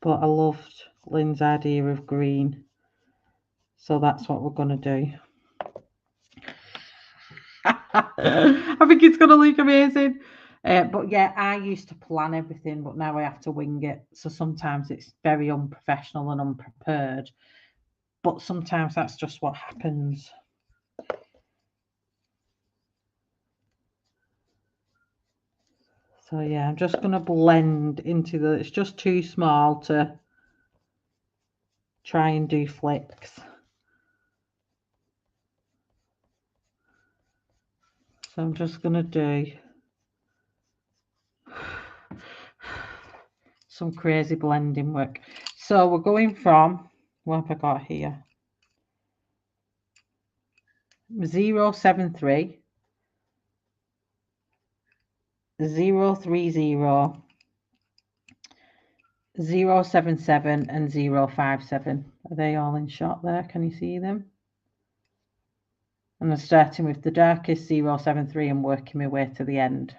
But I loved Lynn's idea of green, so that's what we're gonna do. I think it's gonna look amazing. But yeah, I used to plan everything, but now I have to wing it. So sometimes it's very unprofessional and unprepared, but sometimes that's just what happens. So yeah, I'm just gonna blend into the, it's just too small to try and do flicks. So I'm just gonna do some crazy blending work. So we're going from, what have I got here? 073, 030, 077 and 057. Are they all in shot there? Can you see them? And I'm starting with the darkest 073 and working my way to the end.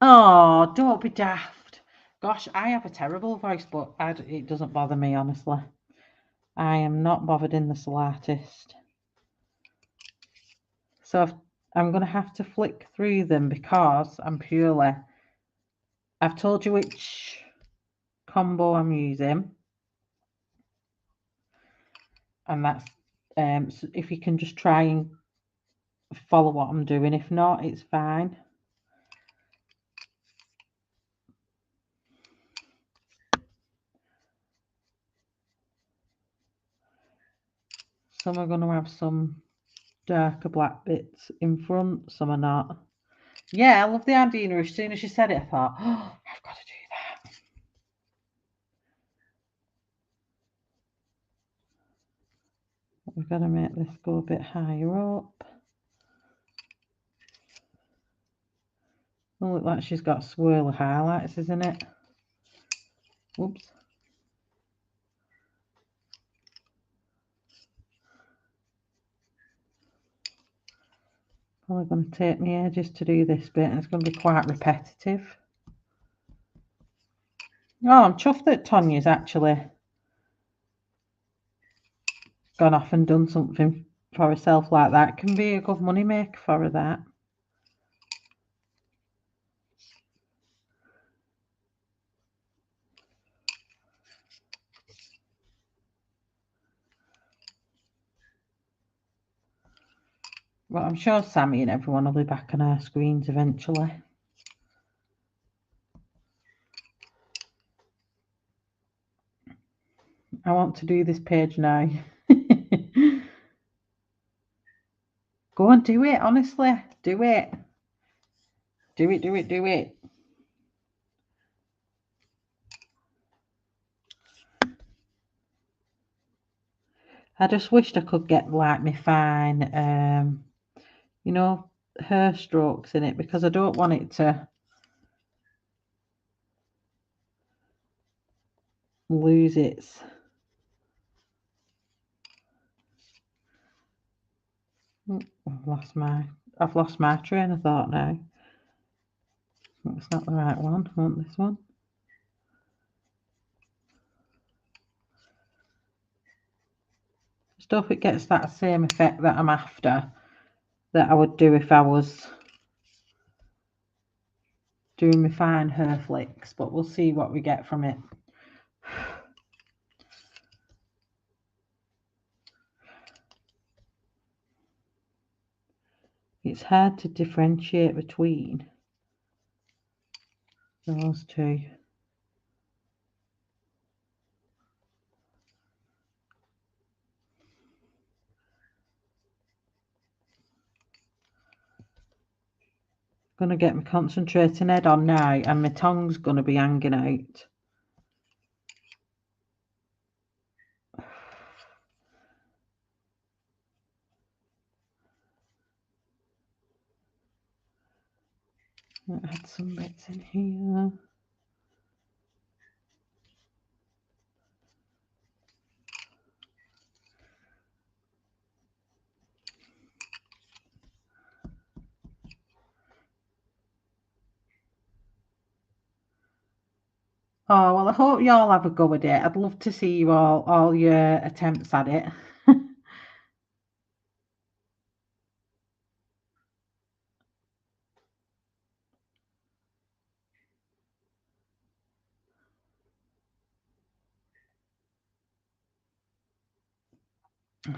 Oh, don't be daft. Gosh, I have a terrible voice, but it doesn't bother me, honestly. I am not bothered in the slightest. So I'm going to have to flick through them because I've told you which combo I'm using. And that's, so if you can just try and follow what I'm doing. If not, it's fine. Some are going to have some darker black bits in front, some are not. Yeah, I love the idea. As soon as you said it, I thought, oh, I've got to do that. We've got to make this go a bit higher up. Oh, look like she's got swirl of highlights, isn't it? Oops. Probably going to take me ages to do this bit, and it's going to be quite repetitive. Oh, I'm chuffed that Tonya's actually gone off and done something for herself like that. It can be a good money maker for her, that. Well, I'm sure Sammy and everyone will be back on our screens eventually. I want to do this page now. Go and do it, honestly. Do it. Do it, do it, do it. I just wished I could get like my fine, you know, hair strokes in it, because I don't want it to lose its. I've lost my train of thought now. It's not the right one. I want this one. Just hope it gets that same effect that I'm after, that I would do if I was doing my fine hair flicks, but we'll see what we get from it. It's hard to differentiate between those two. I'm going to get my concentrating head on now, and my tongue's going to be hanging out. I'll add some bits in here. Oh, well, I hope you all have a go at it. I'd love to see you all your attempts at it.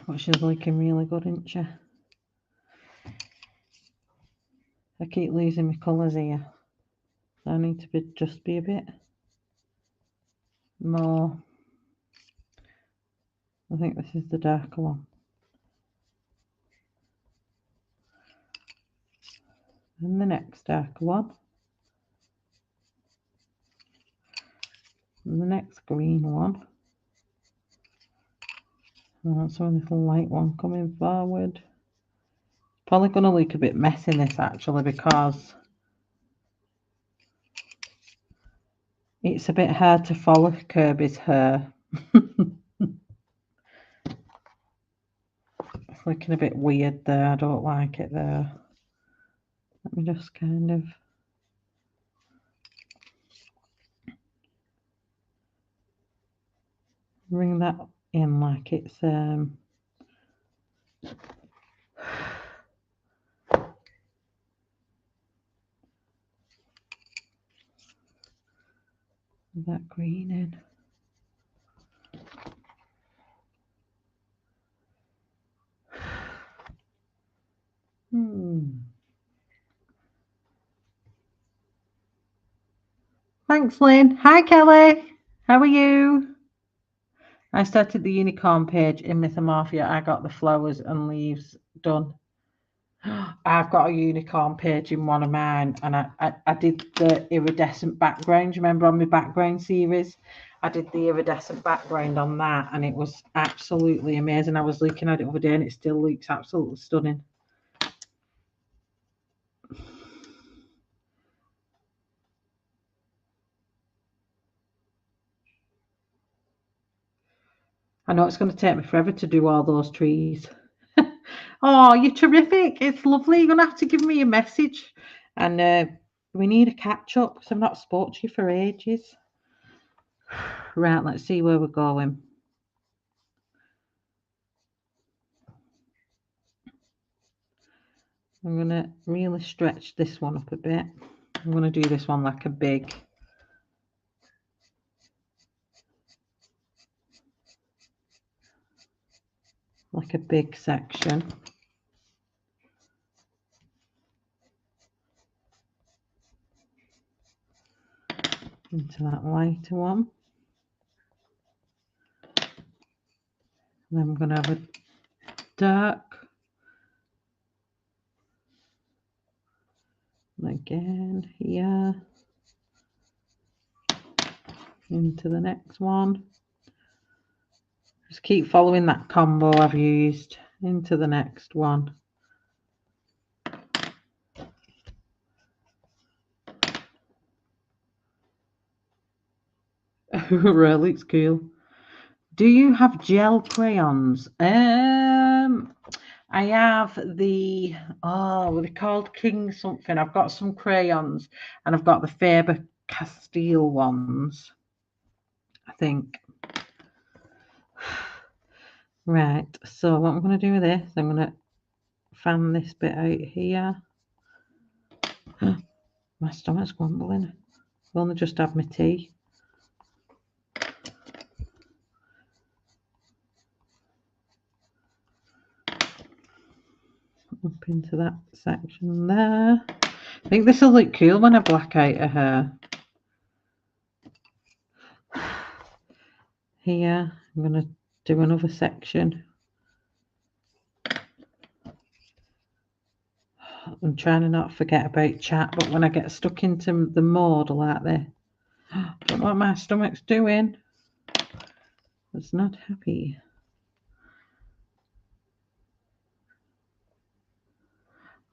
But she's looking really good, isn't she? I keep losing my colours here. I need to just be a bit more. I think this is the darker one. And the next darker one. And the next green one. And that's a little light one coming forward. Probably going to look a bit messy in this actually, because it's a bit hard to follow Kerby's hair. It's looking a bit weird there. I don't like it there. Let me just kind of bring that in like it's that green in. Thanks, Lynn. Hi, Kelly. How are you? I started the unicorn page in Mythomorphia. I got the flowers and leaves done. I've got a unicorn page in one of mine, and I did the iridescent background. Remember on my background series? I did the iridescent background on that, and it was absolutely amazing. I was looking at it the other day, and it still looks absolutely stunning. I know it's going to take me forever to do all those trees. Oh, you're terrific. It's lovely. You're going to have to give me a message. And we need a catch up, because I've not spoke to you for ages. Right, let's see where we're going. I'm going to really stretch this one up a bit. I'm going to do this one like a big section. Into that lighter one. And then I'm going to have a dark. And again here. Into the next one. Just keep following that combo I've used into the next one. Really, it's cool. Do you have gel crayons? I have the, they're called King something. I've got some crayons and I've got the Faber-Castell ones, I think. Right, so what I'm going to do with this, I'm going to fan this bit out here. My stomach's grumbling. I've only just had my tea. Up into that section there. I think this will look cool when I black out her hair. Here, I'm going to do another section. I'm trying to not forget about chat, but when I get stuck into the mode like this, I don't know what my stomach's doing. It's not happy.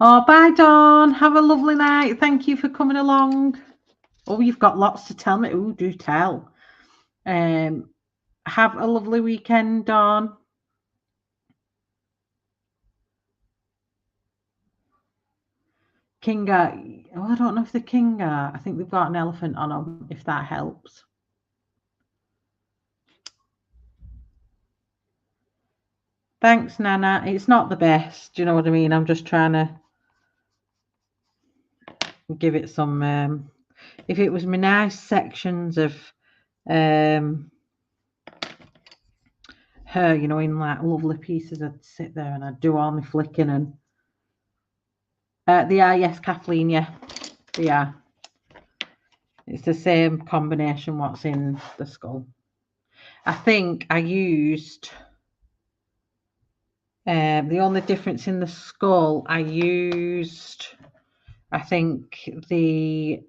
Oh, bye, Dawn. Have a lovely night. Thank you for coming along. Oh, you've got lots to tell me. Oh, do tell. Have a lovely weekend, Dawn. Kinga. Oh, I don't know if the Kinga. I think they've got an elephant on them, if that helps. Thanks, Nana. It's not the best. Do you know what I mean? I'm just trying to give it some... if it was my nice sections of her, you know, in like lovely pieces, I'd sit there and I'd do all my flicking and... they are, yes, Kathleen, yeah. They are. It's the same combination what's in the skull. I think I used... the only difference in the skull, I used... I think the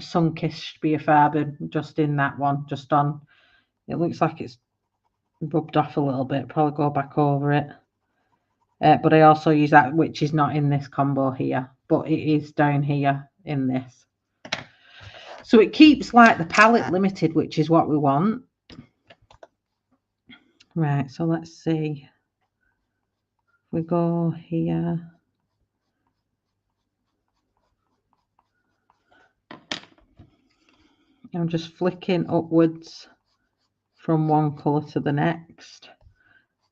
sun-kissed beer faber just in that one, just on. It looks like it's rubbed off a little bit. Probably go back over it. But I also use that, which is not in this combo here, but it is down here in this. So it keeps like the palette limited, which is what we want. Right, so let's see. We go here. I'm just flicking upwards from one colour to the next.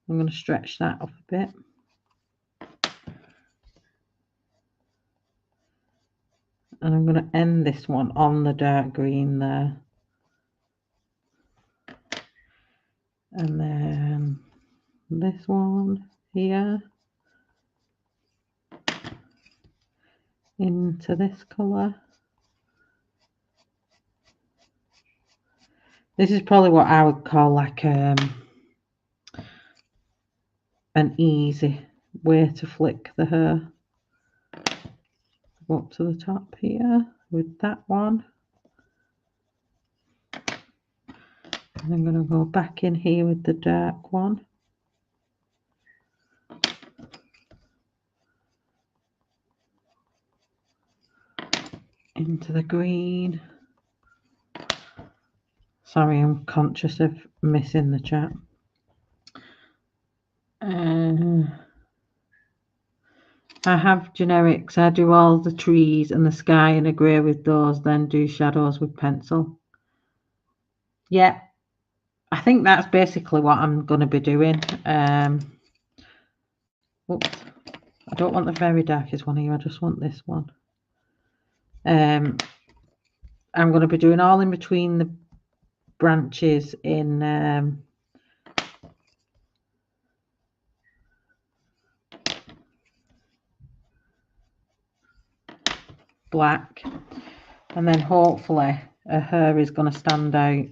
I'm going to stretch that up a bit. And I'm going to end this one on the dark green there. And then this one here into this colour. This is probably what I would call like an easy way to flick the hair. Go up to the top here with that one. And I'm going to go back in here with the dark one. Into the green. Sorry, I'm conscious of missing the chat. I have generics. I do all the trees and the sky and agree with those, then do shadows with pencil. Yeah, I think that's basically what I'm going to be doing. Oops, I don't want the very darkest one here. I just want this one. I'm going to be doing all in between the branches in black, and then hopefully her hair is going to stand out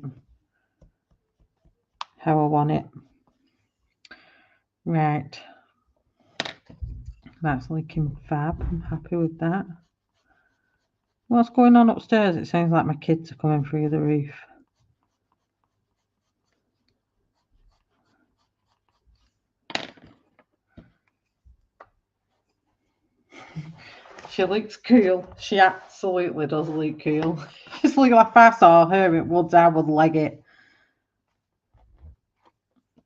how I want it. Right. That's looking fab. I'm happy with that. What's going on upstairs? It sounds like my kids are coming through the roof. She looks cool. She absolutely does look cool. Just look like if I saw her at Woods, I would leg it.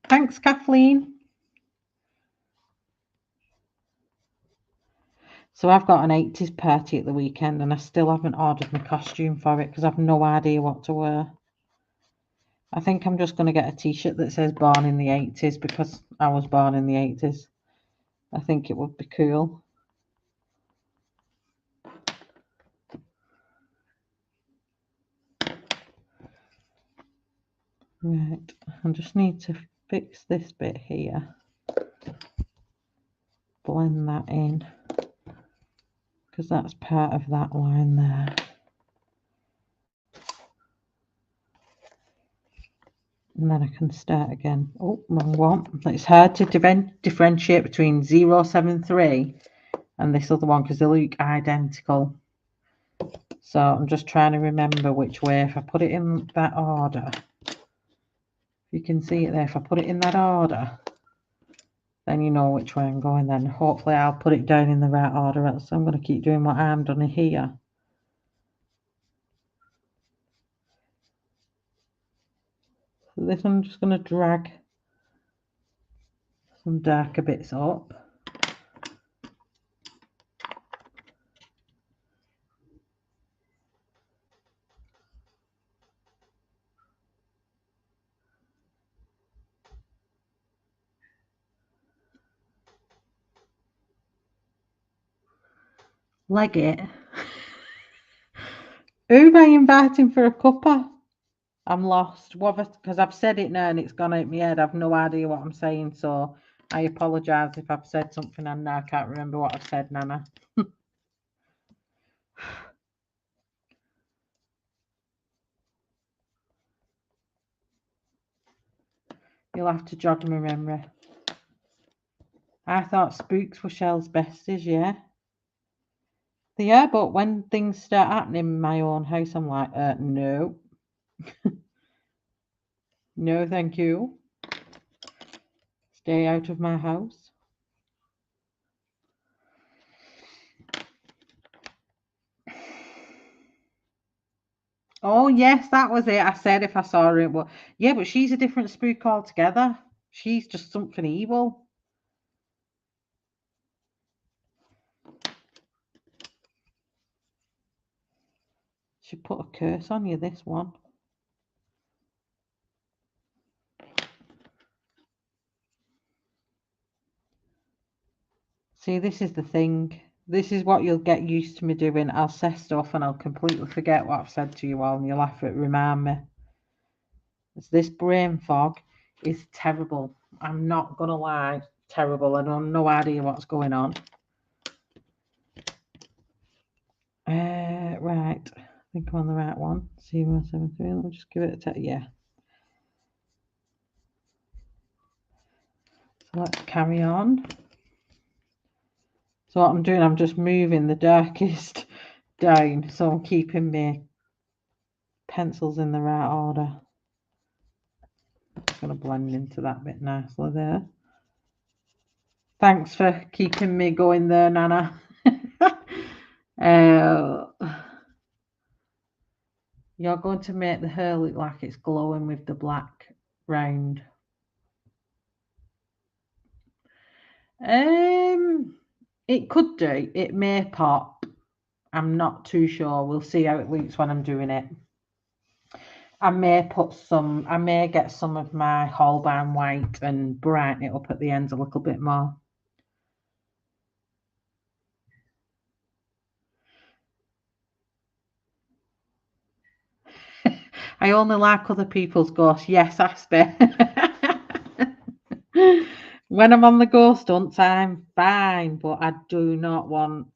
Thanks, Kathleen. So I've got an 80s party at the weekend and I still haven't ordered my costume for it because I've no idea what to wear. I think I'm just going to get a t-shirt that says born in the 80s because I was born in the 80s. I think it would be cool. Right, I just need to fix this bit here. Blend that in because that's part of that line there. And then I can start again. Oh, wrong one. It's hard to differentiate between 073 and this other one because they look identical. So I'm just trying to remember which way. If I put it in that order, you can see it there. If I put it in that order, then you know which way I'm going. Then hopefully I'll put it down in the right order. Else I'm going to keep doing what I'm done here. So this I'm just going to drag some darker bits up. Leg it. Who am I inviting for a cuppa? I'm lost. What? Because I've said it now and it's gone out my head. I've no idea what I'm saying, so I apologise if I've said something and now I can't remember what I've said, Nana. You'll have to jog my memory. I thought spooks were Shell's besties, yeah. They are, but when things start happening in my own house, I'm like, no. No, thank you. Stay out of my house. Oh, yes, that was it. I said if I saw her, it was. Yeah, but she's a different spook altogether. She's just something evil. She put a curse on you, this one. See, this is the thing. This is what you'll get used to me doing. I'll say stuff and I'll completely forget what I've said to you all and you'll have to remind me. This brain fog is terrible. I'm not going to lie. Terrible. I don't no idea what's going on. Right. I think I'm on the right one. 073. Let me just give it a test. Yeah. So let's carry on. So what I'm doing, I'm just moving the darkest down. So I'm keeping my pencils in the right order. It's going to blend into that bit nicely there. Thanks for keeping me going there, Nana. You're going to make the hair look like it's glowing with the black round. It could do. It may pop. I'm not too sure. We'll see how it looks when I'm doing it. I may get some of my Holbein white and brighten it up at the ends a little bit more. I only like other people's ghosts. Yes, Asper. When I'm on the ghost hunts, I'm fine, but I do not want,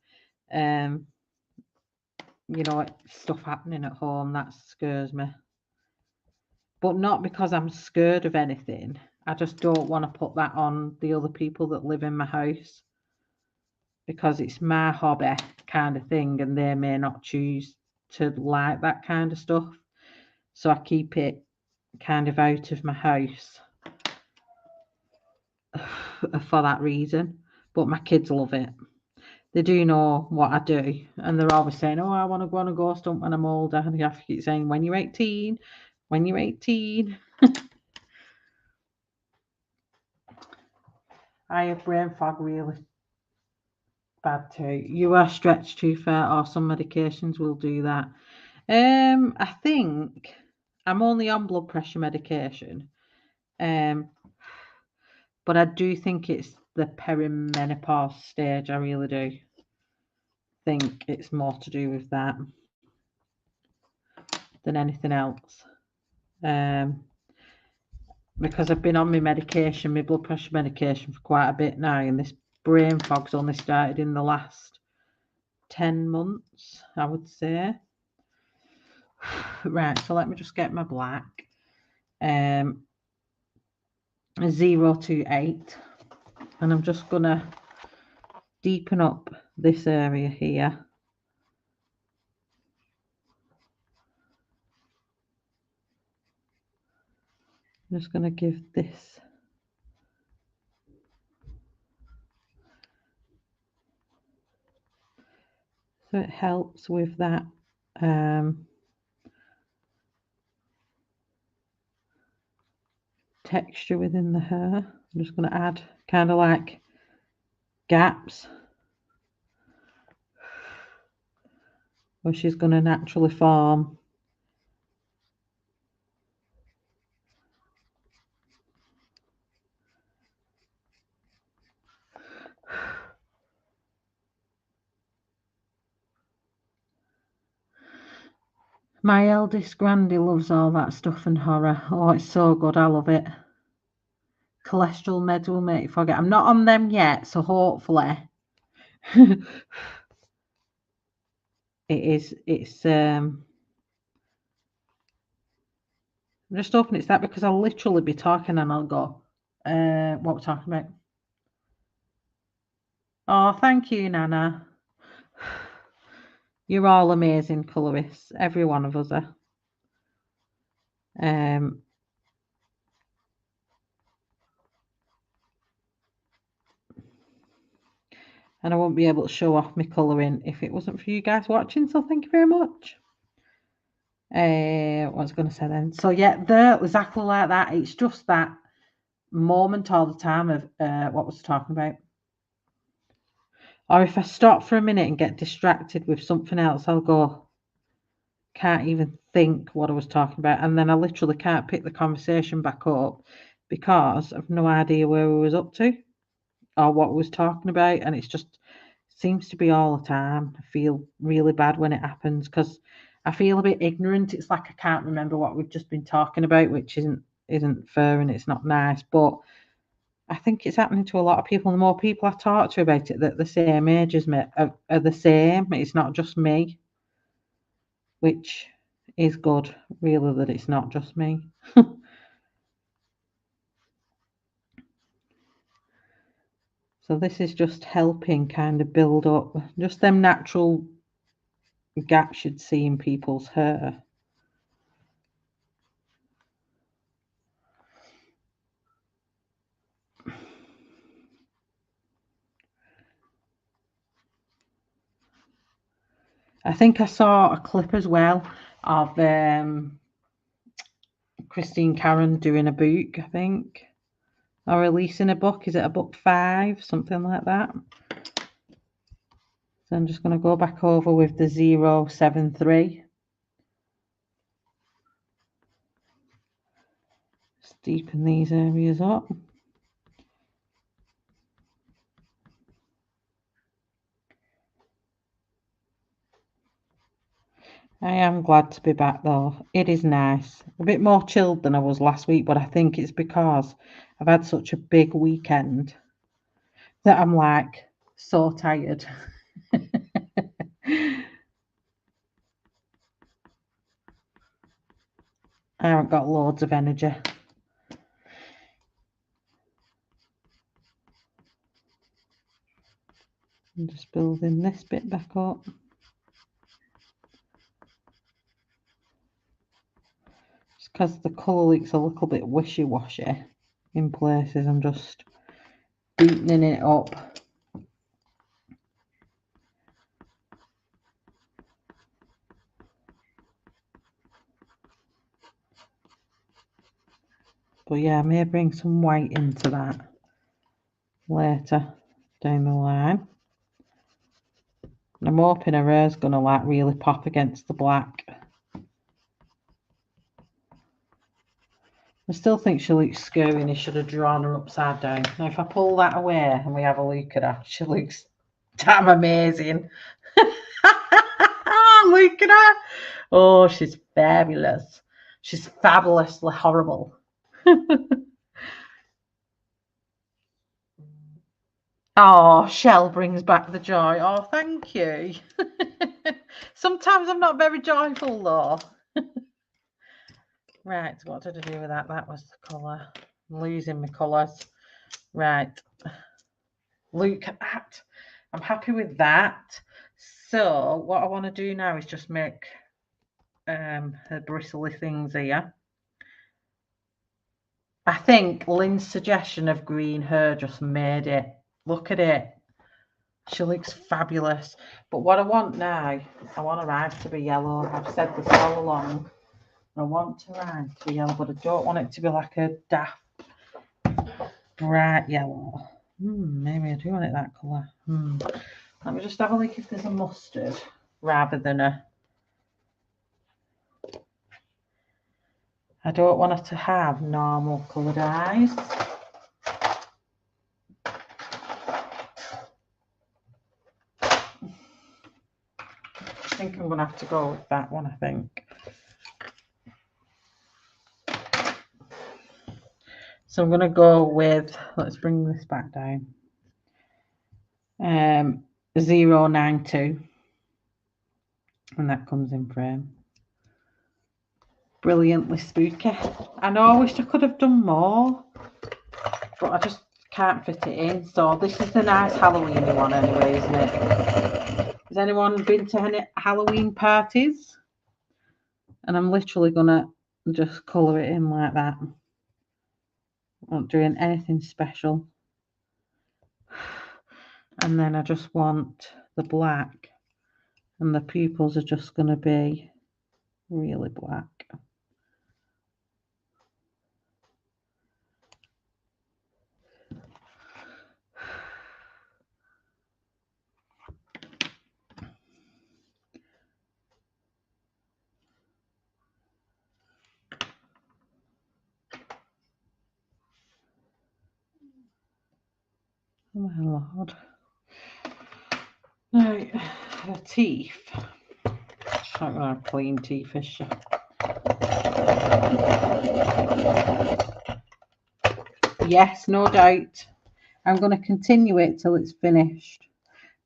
stuff happening at home. That scares me. But not because I'm scared of anything. I just don't want to put that on the other people that live in my house, because it's my hobby kind of thing, and they may not choose to like that kind of stuff. So I keep it kind of out of my house for that reason. But my kids love it. They do know what I do, and they're always saying, "Oh, I want to go on a ghost hunt when I'm older." And I have to keep saying, "When you're 18, when you're 18." I have brain fog really bad too. You are stretched too far, or some medications will do that. I think I'm only on blood pressure medication. But I do think it's the perimenopause stage. I really do think it's more to do with that than anything else. Because I've been on my medication, my blood pressure medication, for quite a bit now, and this brain fog's only started in the last 10 months, I would say. Right, so let me just get my black. 028, and I'm just gonna deepen up this area here. I'm just gonna give this so it helps with that texture within the hair. I'm just going to add kind of like gaps where she's going to naturally form. My eldest Grandy loves all that stuff and horror. Oh, it's so good. I love it. Cholesterol meds will make you forget. I'm not on them yet, so hopefully it's I'm just hoping it's that, because I'll literally be talking and I'll go, what we're talking about. Oh, thank you, Nana. You're all amazing colorists. Every one of us are. And I won't be able to show off my colouring if it wasn't for you guys watching, so thank you very much. What was I going to say then? So yeah, they're exactly like that. It's just that moment all the time of what was I talking about? Or if I stop for a minute and get distracted with something else, I'll go, can't even think what I was talking about, and then I literally can't pick the conversation back up because I've no idea where we was up to or what we was talking about, and it's just seems to be all the time. I feel really bad when it happens because I feel a bit ignorant. It's like I can't remember what we've just been talking about, which isn't fair and it's not nice. But I think it's happening to a lot of people. The more people I talk to about it that the same age as me are the same. It's not just me, which is good, really, that it's not just me. So this is just helping kind of build up just them natural gaps you'd see in people's hair. I think I saw a clip as well of Christine Karen doing a book, I think, or releasing a book. Is it a book 5? Something like that. So I'm just going to go back over with the 073. Just deepen these areas up. I am glad to be back though. It is nice. A bit more chilled than I was last week, but I think it's because I've had such a big weekend that I'm like so tired. I haven't got loads of energy. I'm just building this bit back up. Just because the colour looks a little bit wishy-washy in places, I'm just deepening it up. But yeah, I may bring some white into that later down the line. And I'm hoping her hair's going to like really pop against the black. I still think she looks scary and he should have drawn her upside down. Now if I pull that away and we have a look at her, she looks damn amazing. Look at her. Oh, she's fabulous. She's fabulously horrible. Oh, Shell brings back the joy. Oh, thank you. Sometimes I'm not very joyful though. Right, what did I do with that? That was the colour. I'm losing my colours. Right. Look at that. I'm happy with that. So what I want to do now is just make her bristly things here. I think Lynn's suggestion of green hair just made it. Look at it. She looks fabulous. But what I want now, I want her eyes to be yellow. I've said this all along. I want her eyes to be yellow, but I don't want it to be like a daft bright yellow. Maybe I do want it that colour. Let me just have a look if there's a mustard rather than a... I don't want her to have normal coloured eyes. I think I'm going to have to go with that one, I think. So I'm going to go with, let's bring this back down, 092. And that comes in frame. Brilliantly spooky. I know, I wish I could have done more, but I just can't fit it in. So this is the nice Halloweeny one anyway, isn't it? Has anyone been to any Halloween parties? And I'm literally gonna just colour it in like that. I'm not doing anything special. And then I just want the black, and the pupils are just gonna be really black. Oh my lord. Now, her teeth. She's not going to have clean teeth, is she? Yes, no doubt. I'm going to continue it till it's finished.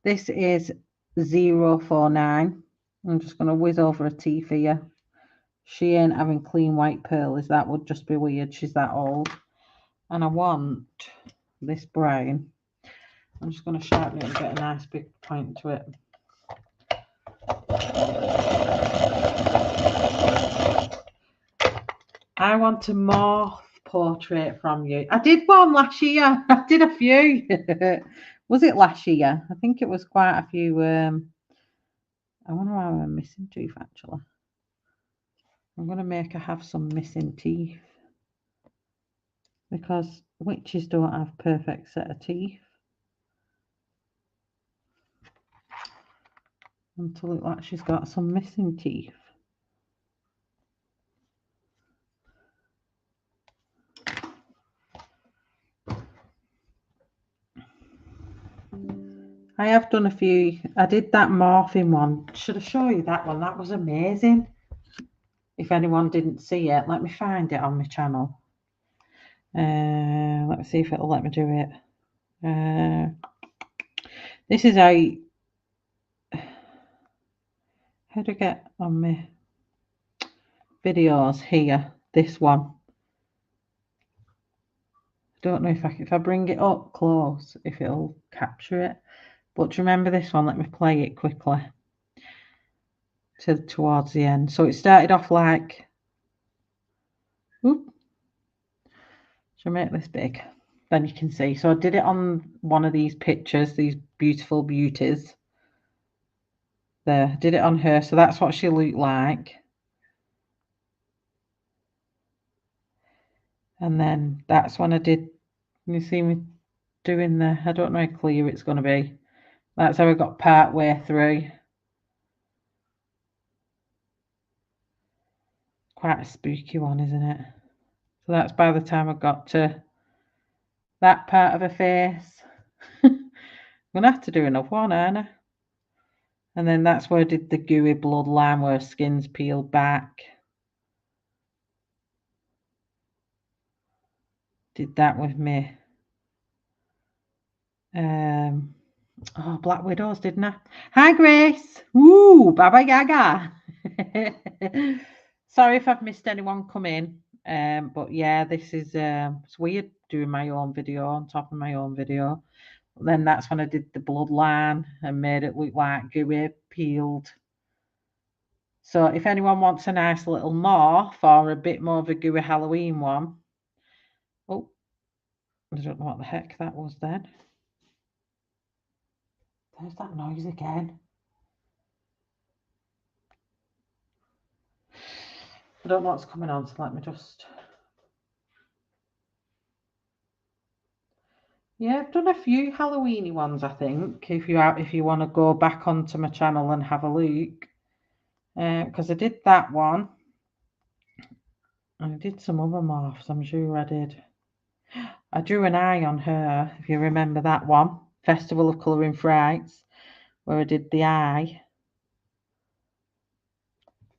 This is 049. I'm just going to whiz over her teeth here. She ain't having clean white pearls. That would just be weird. She's that old. And I want this brown. I'm just going to sharpen it and get a nice big point to it. I want a morph portrait from you. I did one last year. I did a few. Was it last year? I think it was quite a few. I wonder why I'm missing tooth actually. I'm going to make her have some missing teeth, because witches don't have perfect set of teeth. And to look like she's got some missing teeth. I have done a few. I did that morphing one. Should I show you that one? That was amazing. If anyone didn't see it, let me find it on my channel. Let me see if it'll let me do it. This is how do I get on my videos here? This one. I don't know if I bring it up close, if it'll capture it. But do you remember this one? Let me play it quickly towards the end. So it started off like, oop, should I make this big? Then you can see. So I did it on one of these pictures, these beautiful beauties. There, I did it on her. So that's what she looked like. And then that's when I did, you see me doing the, I don't know how clear it's going to be. That's how I got part way through. Quite a spooky one, isn't it? So that's by the time I got to that part of her face. I'm going to have to do another one, aren't I? And then that's where I did the gooey bloodline where her skin's peeled back. Did that with me. Black Widows, didn't I? Hi, Grace. Woo, Baba Yaga. Sorry if I've missed anyone come in. But yeah, this is it's weird doing my own video on top of my own video. Then that's when I did the bloodline and made it look like gooey peeled. So if anyone wants a nice little morph or a bit more of a gooey Halloween one, oh, I don't know what the heck that was then. There's that noise again. I don't know what's coming on, so let me just... Yeah, I've done a few Halloweeny ones, I think, if you want to go back onto my channel and have a look. Because I did that one. And I did some other morphs, I'm sure I did. I drew an eye on her, if you remember that one. Festival of Colouring Frights, where I did the eye.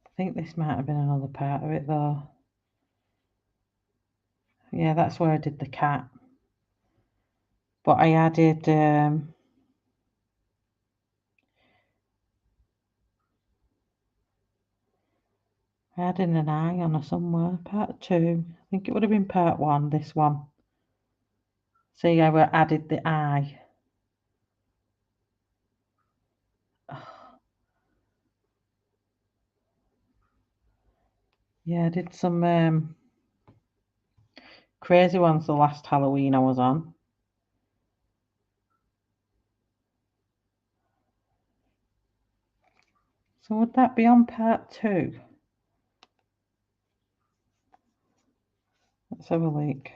I think this might have been another part of it, though. Yeah, that's where I did the cat. But I added... I added an eye on her somewhere. Part 2. I think it would have been part 1, this one. See how I added the eye. Yeah, I did some crazy ones the last Halloween I was on. So would that be on part 2? Let's have a look.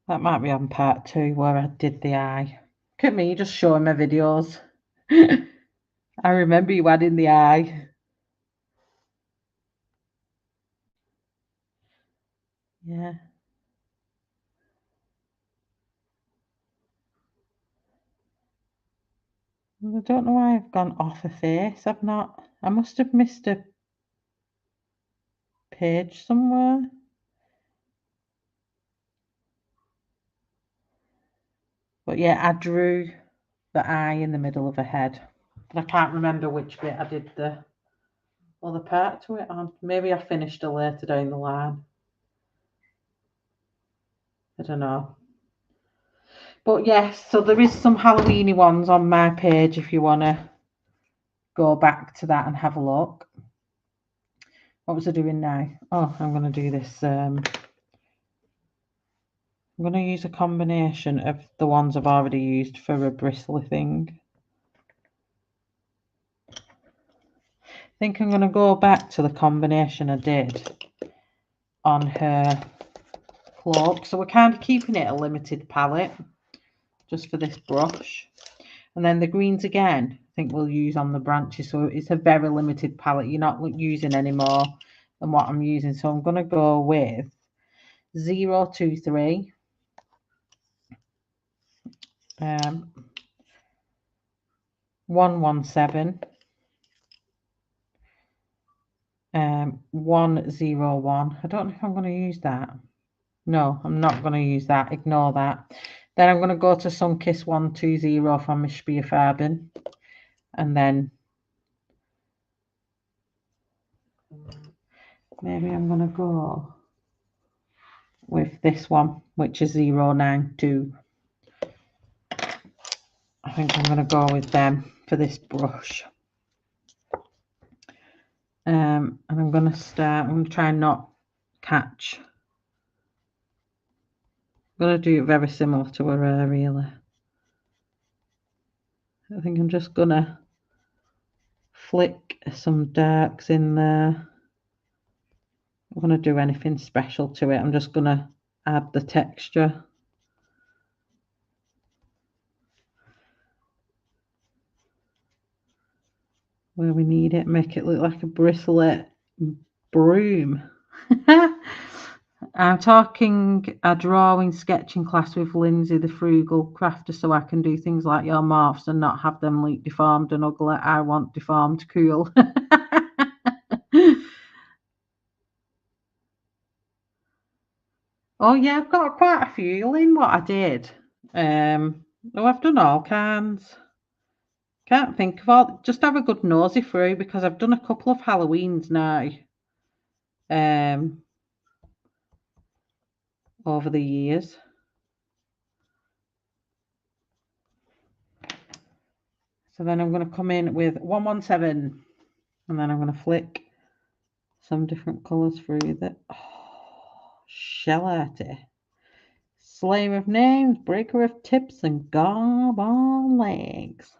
That might be on part 2 where I did the eye. Look at me just showing my videos. I remember you adding the eye. Yeah. I don't know why I've gone off a face. I must have missed a page somewhere. But yeah, I drew the eye in the middle of her head. But I can't remember which bit I did the other part to it on. Maybe I finished it later down the line. I don't know. But yes, so there is some Halloweeny ones on my page if you want to go back to that and have a look. What was I doing now? Oh, I'm going to do this. I'm going to use a combination of the ones I've already used for a bristly thing. I think I'm going to go back to the combination I did on her cloak. So we're kind of keeping it a limited palette just for this brush. And then the greens again, I think we'll use on the branches. So it's a very limited palette. You're not using any more than what I'm using. So I'm going to go with 023. 117. 101. I don't know if I'm going to use that. No, I'm not going to use that. Ignore that. Then I'm going to go to Sunkiss 120 from my Spierfarben. And then maybe I'm going to go with this one, which is 092. think I'm going to go with them for this brush. And I'm going to try and not catch. I'm going to do it very similar to her hair, really. I think I'm just going to flick some darks in there. I'm going to do anything special to it. I'm just going to add the texture. Where we need it, make it look like a bristlet broom. I'm talking a drawing sketching class with Lindsay, the frugal crafter, so I can do things like your morphs and not have them look deformed and ugly. I want deformed cool. Oh yeah, I've got quite a few in what I did. I've done all kinds. Can't think of all. Just have a good nosy through because I've done a couple of Halloweens now. Over the years. So then I'm going to come in with 117 and then I'm going to flick some different colours through that. Oh, Shellarty. Slayer of names, breaker of tips, and garb on legs.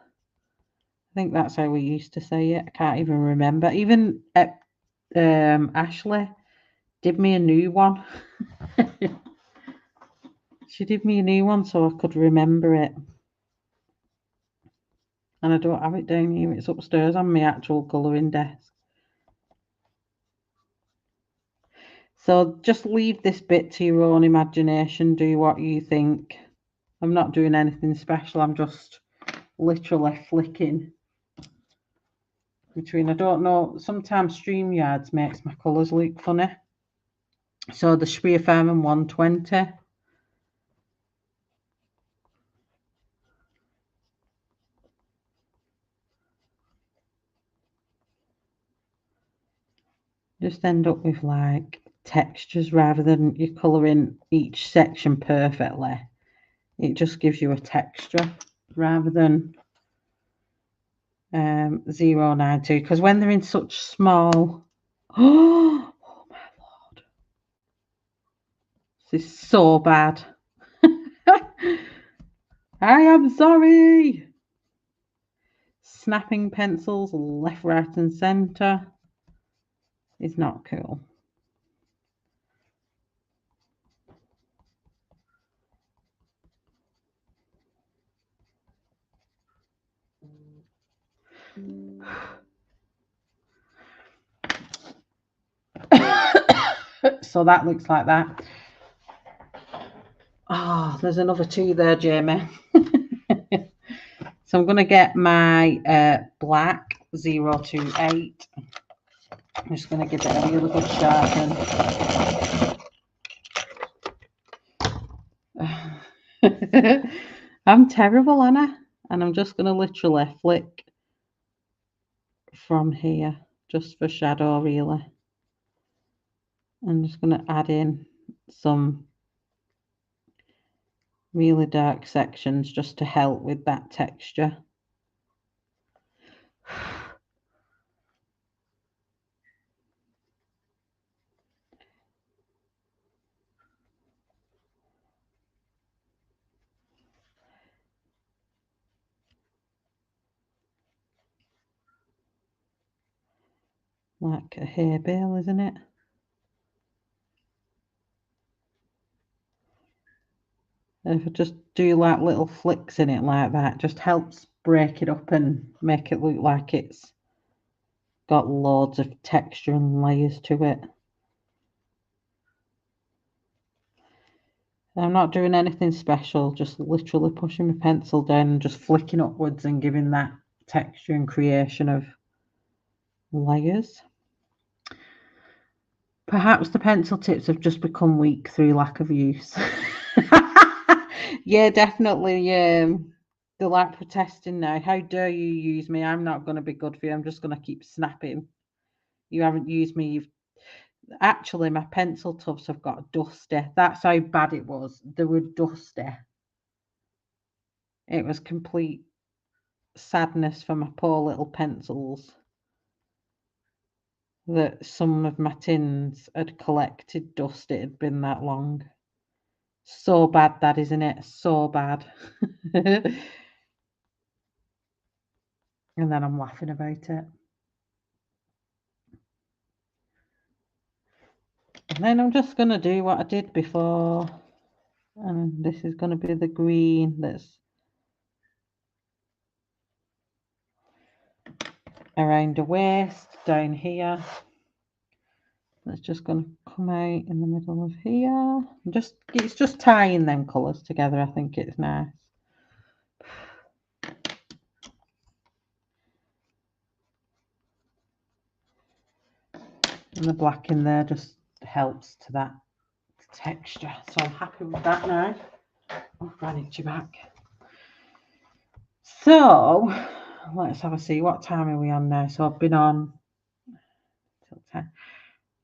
I think that's how we used to say it. I can't even remember. Even Ashley did me a new one. She did me a new one so I could remember it. And I don't have it down here. It's upstairs on my actual colouring desk. So just leave this bit to your own imagination. Do what you think. I'm not doing anything special. I'm just literally flicking between. I don't know. Sometimes StreamYards makes my colours look funny. So the Shpee Farman 120. Just end up with like textures rather than you colouring each section perfectly. It just gives you a texture rather than 092 because when they're in such small oh my lord, this is so bad. I am sorry. Snapping pencils left, right and centre is not cool. So that looks like that. Oh, there's another two there, Jamie. So I'm going to get my black 028. I'm just going to give it a really good sharpen. I'm terrible, Anna. And I'm just going to literally flick from here, just for shadow, really. I'm just going to add in some really dark sections just to help with that texture. Like a hair bale, isn't it? And if I just do like little flicks in it like that, just helps break it up and make it look like it's got loads of texture and layers to it. I'm not doing anything special, just literally pushing my pencil down and just flicking upwards and giving that texture and creation of layers. Perhaps the pencil tips have just become weak through lack of use. Yeah, definitely. They're like protesting now. How dare you use me? I'm not going to be good for you. I'm just going to keep snapping. You haven't used me. Actually, my pencil tubs have got dusty. That's how bad it was. They were dusty. It was complete sadness for my poor little pencils that some of my tins had collected dust. It had been that long. So bad, that, isn't it? So bad. And then I'm laughing about it. And then I'm just going to do what I did before. And this is going to be the green that's around the waist, down here. That's just going to come out in the middle of here. It's just tying them colours together. I think it's nice. And the black in there just helps to that texture. So I'm happy with that now. I'll manage you back. So let's have a see. What time are we on now? So I've been on till 10.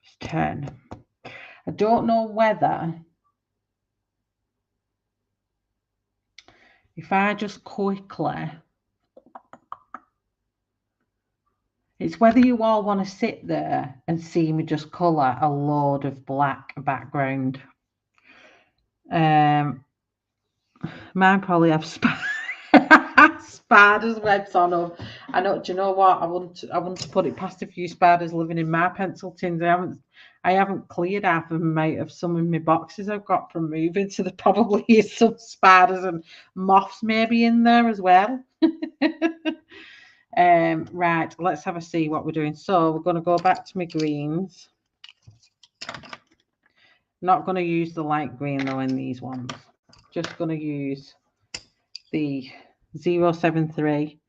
It's 10. I don't know whether if I just quickly, it's whether you all want to sit there and see me just colour a load of black background. Mine probably have spiders webs on them. I know. Do you know what? I wouldn't put it past a few spiders living in my pencil tins. I haven't cleared half of them out of some of my boxes I've got from moving, so there probably is some spiders and moths maybe in there as well. Right, let's have a see what we're doing. So we're going to go back to my greens. Not going to use the light green though in these ones. Just going to use the 073,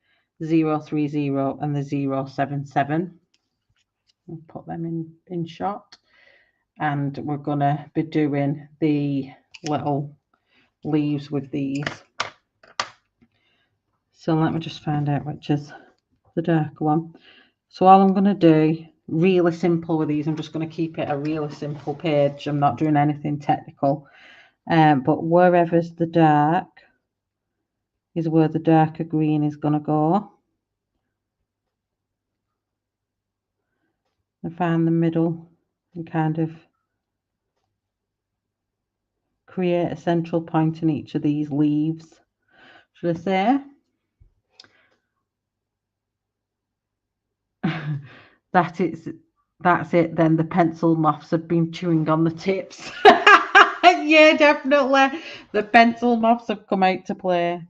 030 and the 077. We'll put them in shot. And we're going to be doing the little leaves with these. So let me just find out which is the darker one. So all I'm going to do, really simple with these, I'm just going to keep it a really simple page. I'm not doing anything technical. But wherever's the dark is where the darker green is going to go. And find the middle and kind of create a central point in each of these leaves. Should I say? That's it. Then the pencil moths have been chewing on the tips. Yeah, definitely. The pencil moths have come out to play.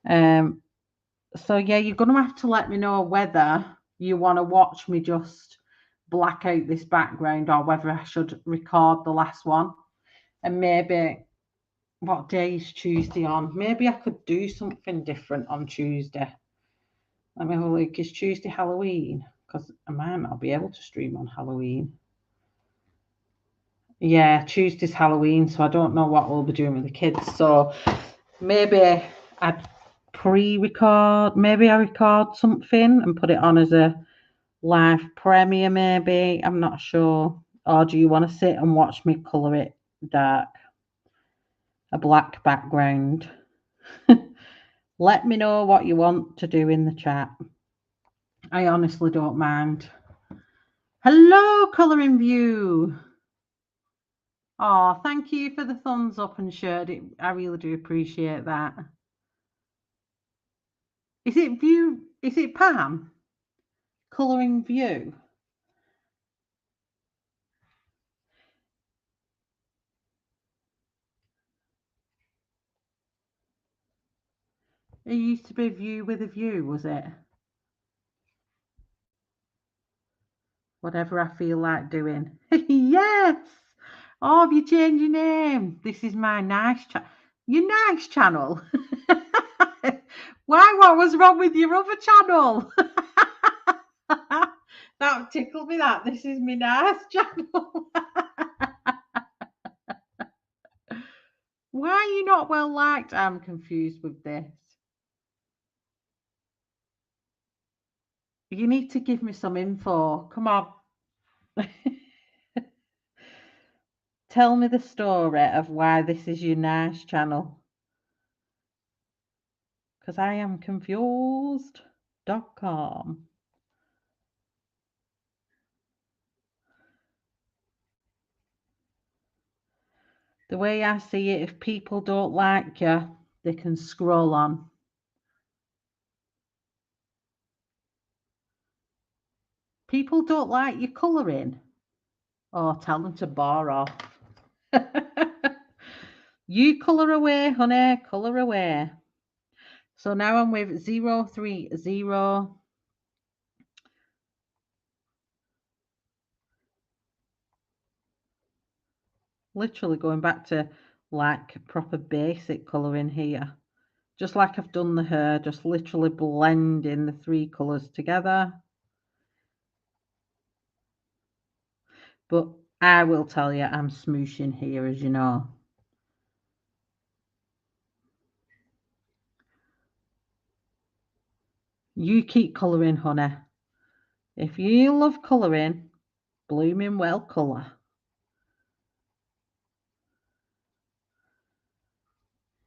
So yeah, you're going to have to let me know whether you want to watch me just black out this background or whether I should record the last one. And maybe, what day is Tuesday on? Maybe I could do something different on Tuesday. Let me have a look. Is Tuesday Halloween? Because I might not be able to stream on Halloween. Yeah, Tuesday's Halloween, so I don't know what we'll be doing with the kids. So maybe I'd pre-record, maybe I record something and put it on as a live premiere, maybe. I'm not sure. Or do you want to sit and watch me colour it dark? A black background. Let me know what you want to do in the chat. I honestly don't mind. Hello, Colouring View. Oh, thank you for the thumbs up and shared it. I really do appreciate that. Is it View? Is it Pam? Colouring View? It used to be View with a View, was it? Whatever I feel like doing. Yes! Oh, have you changed your name? This is my nice channel. Your nice channel? Why? What was wrong with your other channel? That tickled me, that. This is my nice channel. Why are you not well liked? I'm confused with this. You need to give me some info. Come on. Tell me the story of why this is your nice channel. because I am confused.com. The way I see it, if people don't like you, they can scroll on. People don't like your colouring. Oh, tell them to bar off. You colour away, honey, colour away. So now I'm with 030. Literally going back to like proper basic colouring here. Just like I've done the hair, just literally blending the three colours together. But I will tell you, I'm smooshing here, as you know. You keep colouring, honey. If you love colouring, blooming well colour.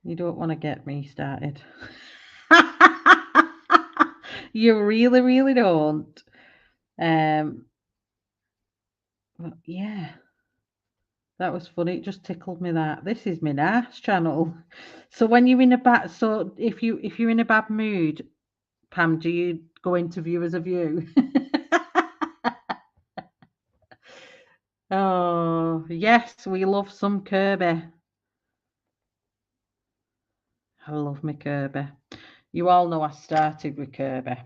You don't want to get me started. You really, really don't. But yeah, that was funny. It just tickled me that this is my nice channel. So when you're in a bad, so if you're in a bad mood, Pam, do you go into viewers of you? Oh yes, we love some Kerby. I love my Kerby. You all know I started with Kerby.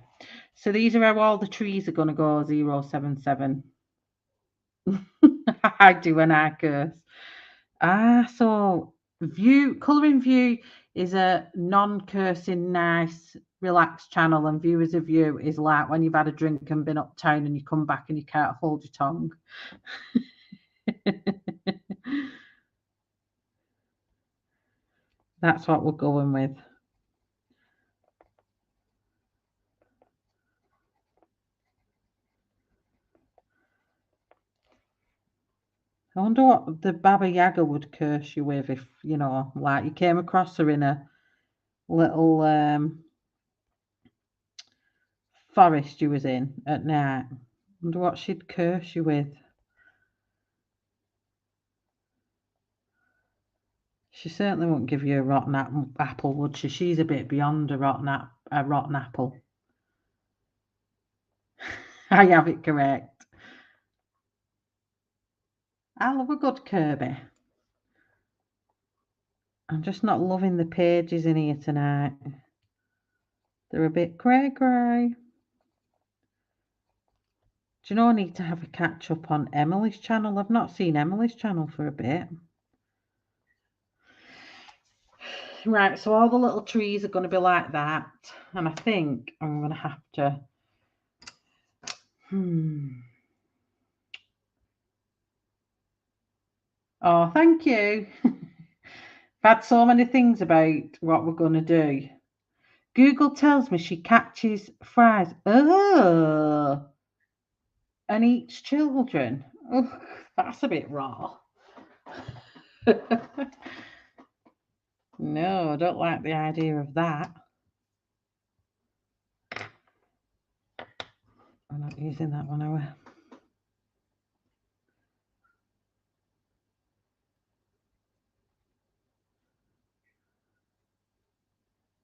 So these are how all the trees are going to go 077. I do when I curse. So colouring view is a non-cursing, nice, relaxed channel, and viewers of you is like when you've had a drink and been uptown and you come back and you can't hold your tongue. That's what we're going with. I wonder what the Baba Yaga would curse you with if, you know, like you came across her in a little forest you was in at night. I wonder what she'd curse you with. She certainly won't give you a rotten apple, would she? She's a bit beyond a rotten apple. I have it correct. I love a good Kerby. I'm just not loving the pages in here tonight. They're a bit grey. Do you know I need to have a catch up on Emily's channel? I've not seen Emily's channel for a bit. Right, so all the little trees are going to be like that. And I think I'm going to have to... Oh, thank you. I've had so many things about what we're going to do. Google tells me she catches fries. Oh, and eats children. Oh, that's a bit raw. No, I don't like the idea of that. I'm not using that one, are we?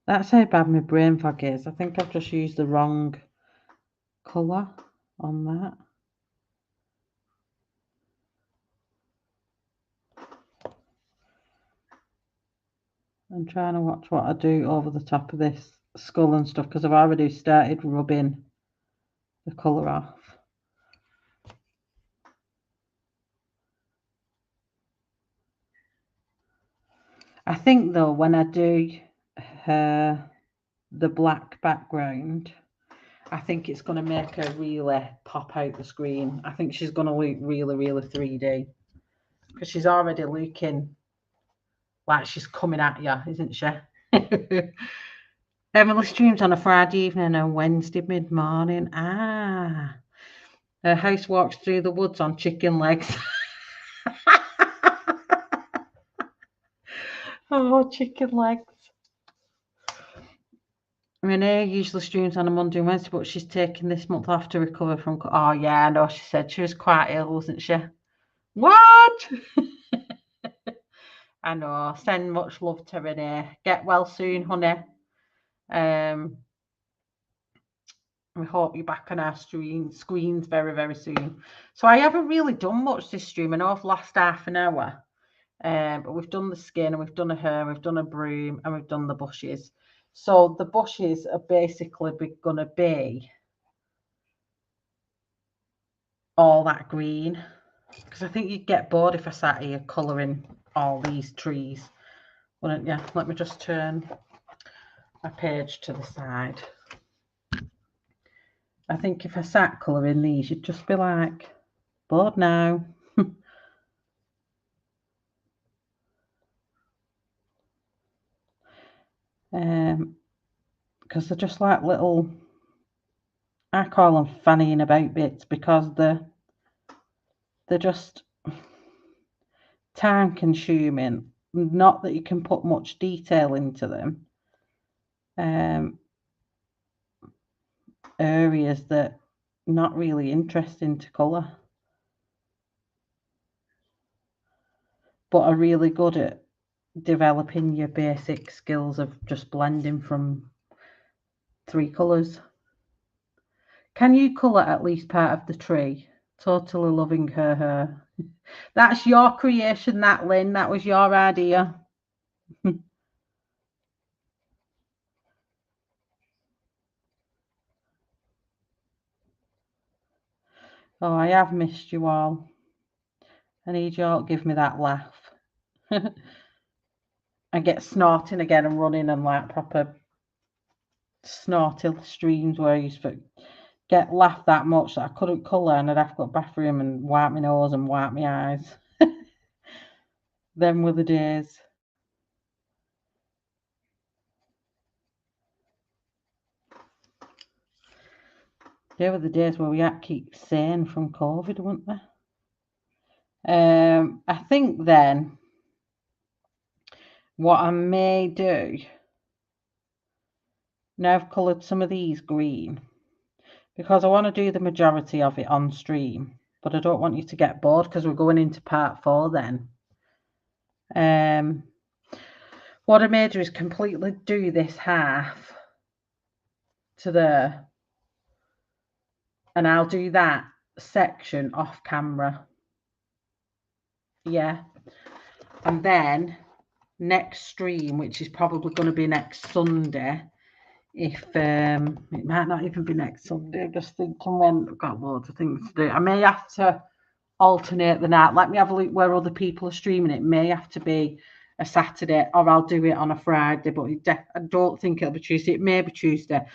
That's how bad my brain fog is. I think I've just used the wrong colour on that. I'm trying to watch what I do over the top of this skull and stuff because I've already started rubbing the colour off. I think though when I do the black background, I think it's going to make her really pop out the screen. I think she's going to look really, really 3D because she's already looking like she's coming at you, isn't she? Emily streams on a Friday evening and Wednesday mid-morning. Her house walks through the woods on chicken legs. Oh, chicken legs. Renee usually streams on a Monday and Wednesday, but she's taking this month off to recover from... Oh, yeah, I know. She said she was quite ill, wasn't she? What? I know. Send much love to Renee. Get well soon, honey. We hope you're back on our screens very, very soon. So I haven't really done much this stream. I know I've lost half an hour. But we've done the skin and we've done a hair, we've done a broom, and we've done the bushes. So the bushes are basically going to be all that green, because I think you'd get bored if I sat here colouring all these trees, wouldn't you? Let me just turn my page to the side. I think if I sat colouring these, you'd just be like, bored now. Because they're just like little, I call them fannying about bits, because they're just time consuming. Not that you can put much detail into them. Areas that not really interesting to colour, but are really good at developing your basic skills of just blending from 3 colours. Can you colour at least part of the tree? Totally loving her hair. That's your creation, that, Lynn. That was your idea. Oh, I have missed you all. I need you all to give me that laugh. I get snorting again and running and like proper snorting streams where I used to get laughed that much that I couldn't colour and I'd have to go to the bathroom and wipe my nose and wipe my eyes. Them were the days. They were the days where we had to keep sane from COVID, weren't they? I think then what I may do, now I've coloured some of these green, because I want to do the majority of it on stream, but I don't want you to get bored because we're going into part 4 then. What I may do is completely do this half to there, and I'll do that section off camera. Yeah. And then next stream, which is probably going to be next Sunday, if it might not even be next Sunday, I'm just thinking when I've got loads of things to do. I may have to alternate the night. Let me have a look where other people are streaming. It may have to be a Saturday, or I'll do it on a Friday, but I don't think it'll be Tuesday. It may be Tuesday.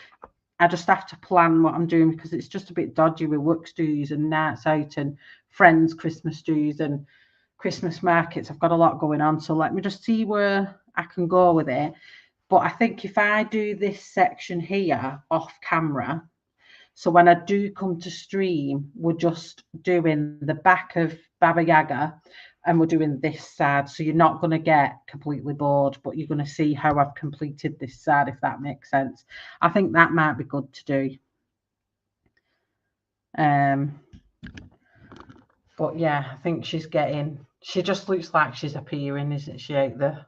I just have to plan what I'm doing, because it's just a bit dodgy with work dues and nights out and friends' Christmas dues and Christmas markets. I've got a lot going on, so let me just see where I can go with it. But I think if I do this section here off camera, so when I do come to stream, we're just doing the back of Baba Yaga and we're doing this side. So you're not going to get completely bored, but you're going to see how I've completed this side, if that makes sense. I think that might be good to do. But yeah, I think she's getting, she just looks like she's appearing, isn't she, out there.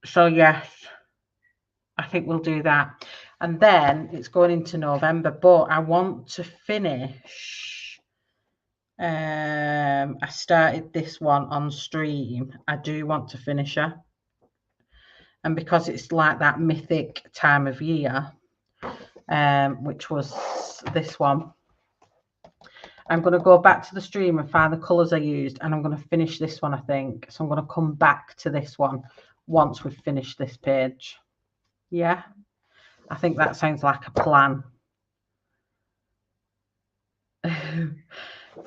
So yes, I think we'll do that. And then it's going into November, but I want to finish. I started this one on stream. I do want to finish her. And because it's like that mythic time of year, which was this one, I'm going to go back to the stream and find the colours I used, and I'm going to finish this one, I think. So I'm going to come back to this one once we've finished this page. Yeah, I think that sounds like a plan.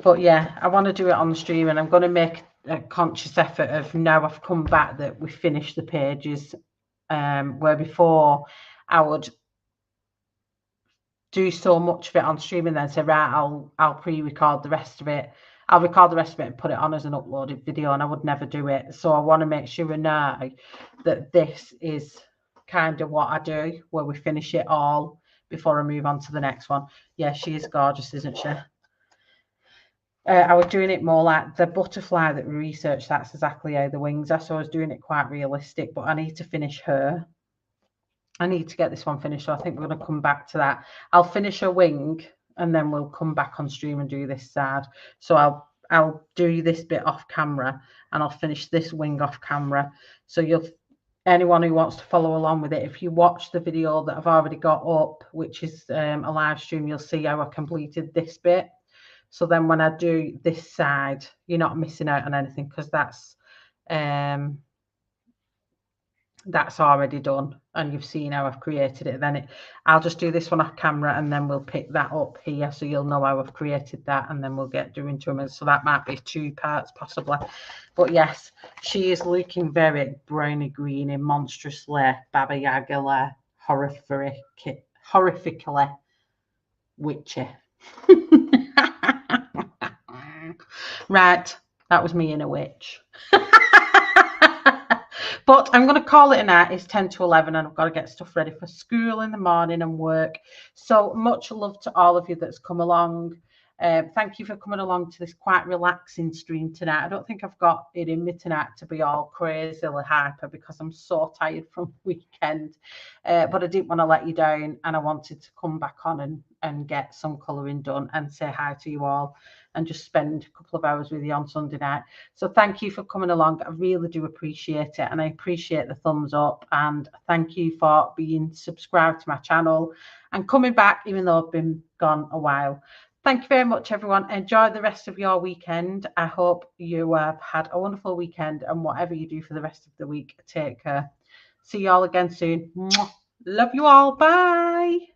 But yeah, I want to do it on the stream, and I'm going to make a conscious effort of, now I've come back, that we finish the pages, where before I would do so much of it on stream and then say, right, I'll pre-record the rest of it. I'll record the rest of it and put it on as an uploaded video, and I would never do it. So I want to make sure now that this is kind of what I do, where we finish it all before I move on to the next one. Yeah, she is gorgeous, isn't she? I was doing it more like the butterfly that we researched. That's exactly how the wings are. So I was doing it quite realistic, but I need to finish her. I need to get this one finished. So I think we're going to come back to that. I'll finish her wing and then we'll come back on stream and do this side. So I'll do this bit off camera and I'll finish this wing off camera. So anyone who wants to follow along with it, if you watch the video that I've already got up, which is a live stream, you'll see how I completed this bit. So then when I do this side, you're not missing out on anything because that's already done and you've seen how I've created it. Then I'll just do this one off camera and then we'll pick that up here so you'll know how I've created that, and then we'll get doing to them. So that might be 2 parts possibly. But yes, she is looking very browny green and monstrously Baba Yaga, horrifically witchy. Right, that was me in a witch. But I'm going to call it a night. It's 10 to 11 and I've got to get stuff ready for school in the morning and work. So much love to all of you that's come along. Thank you for coming along to this quite relaxing stream tonight. I don't think I've got it in me tonight to be all crazily hyper because I'm so tired from the weekend. But I didn't want to let you down and I wanted to come back on and get some colouring done and say hi to you all and just spend a couple of hours with you on Sunday night. So thank you for coming along. I really do appreciate it, and I appreciate the thumbs up, and thank you for being subscribed to my channel and coming back even though I've been gone a while. Thank you very much, everyone. Enjoy the rest of your weekend. I hope you have had a wonderful weekend, and whatever you do for the rest of the week, take care. See you all again soon. Love you all. Bye.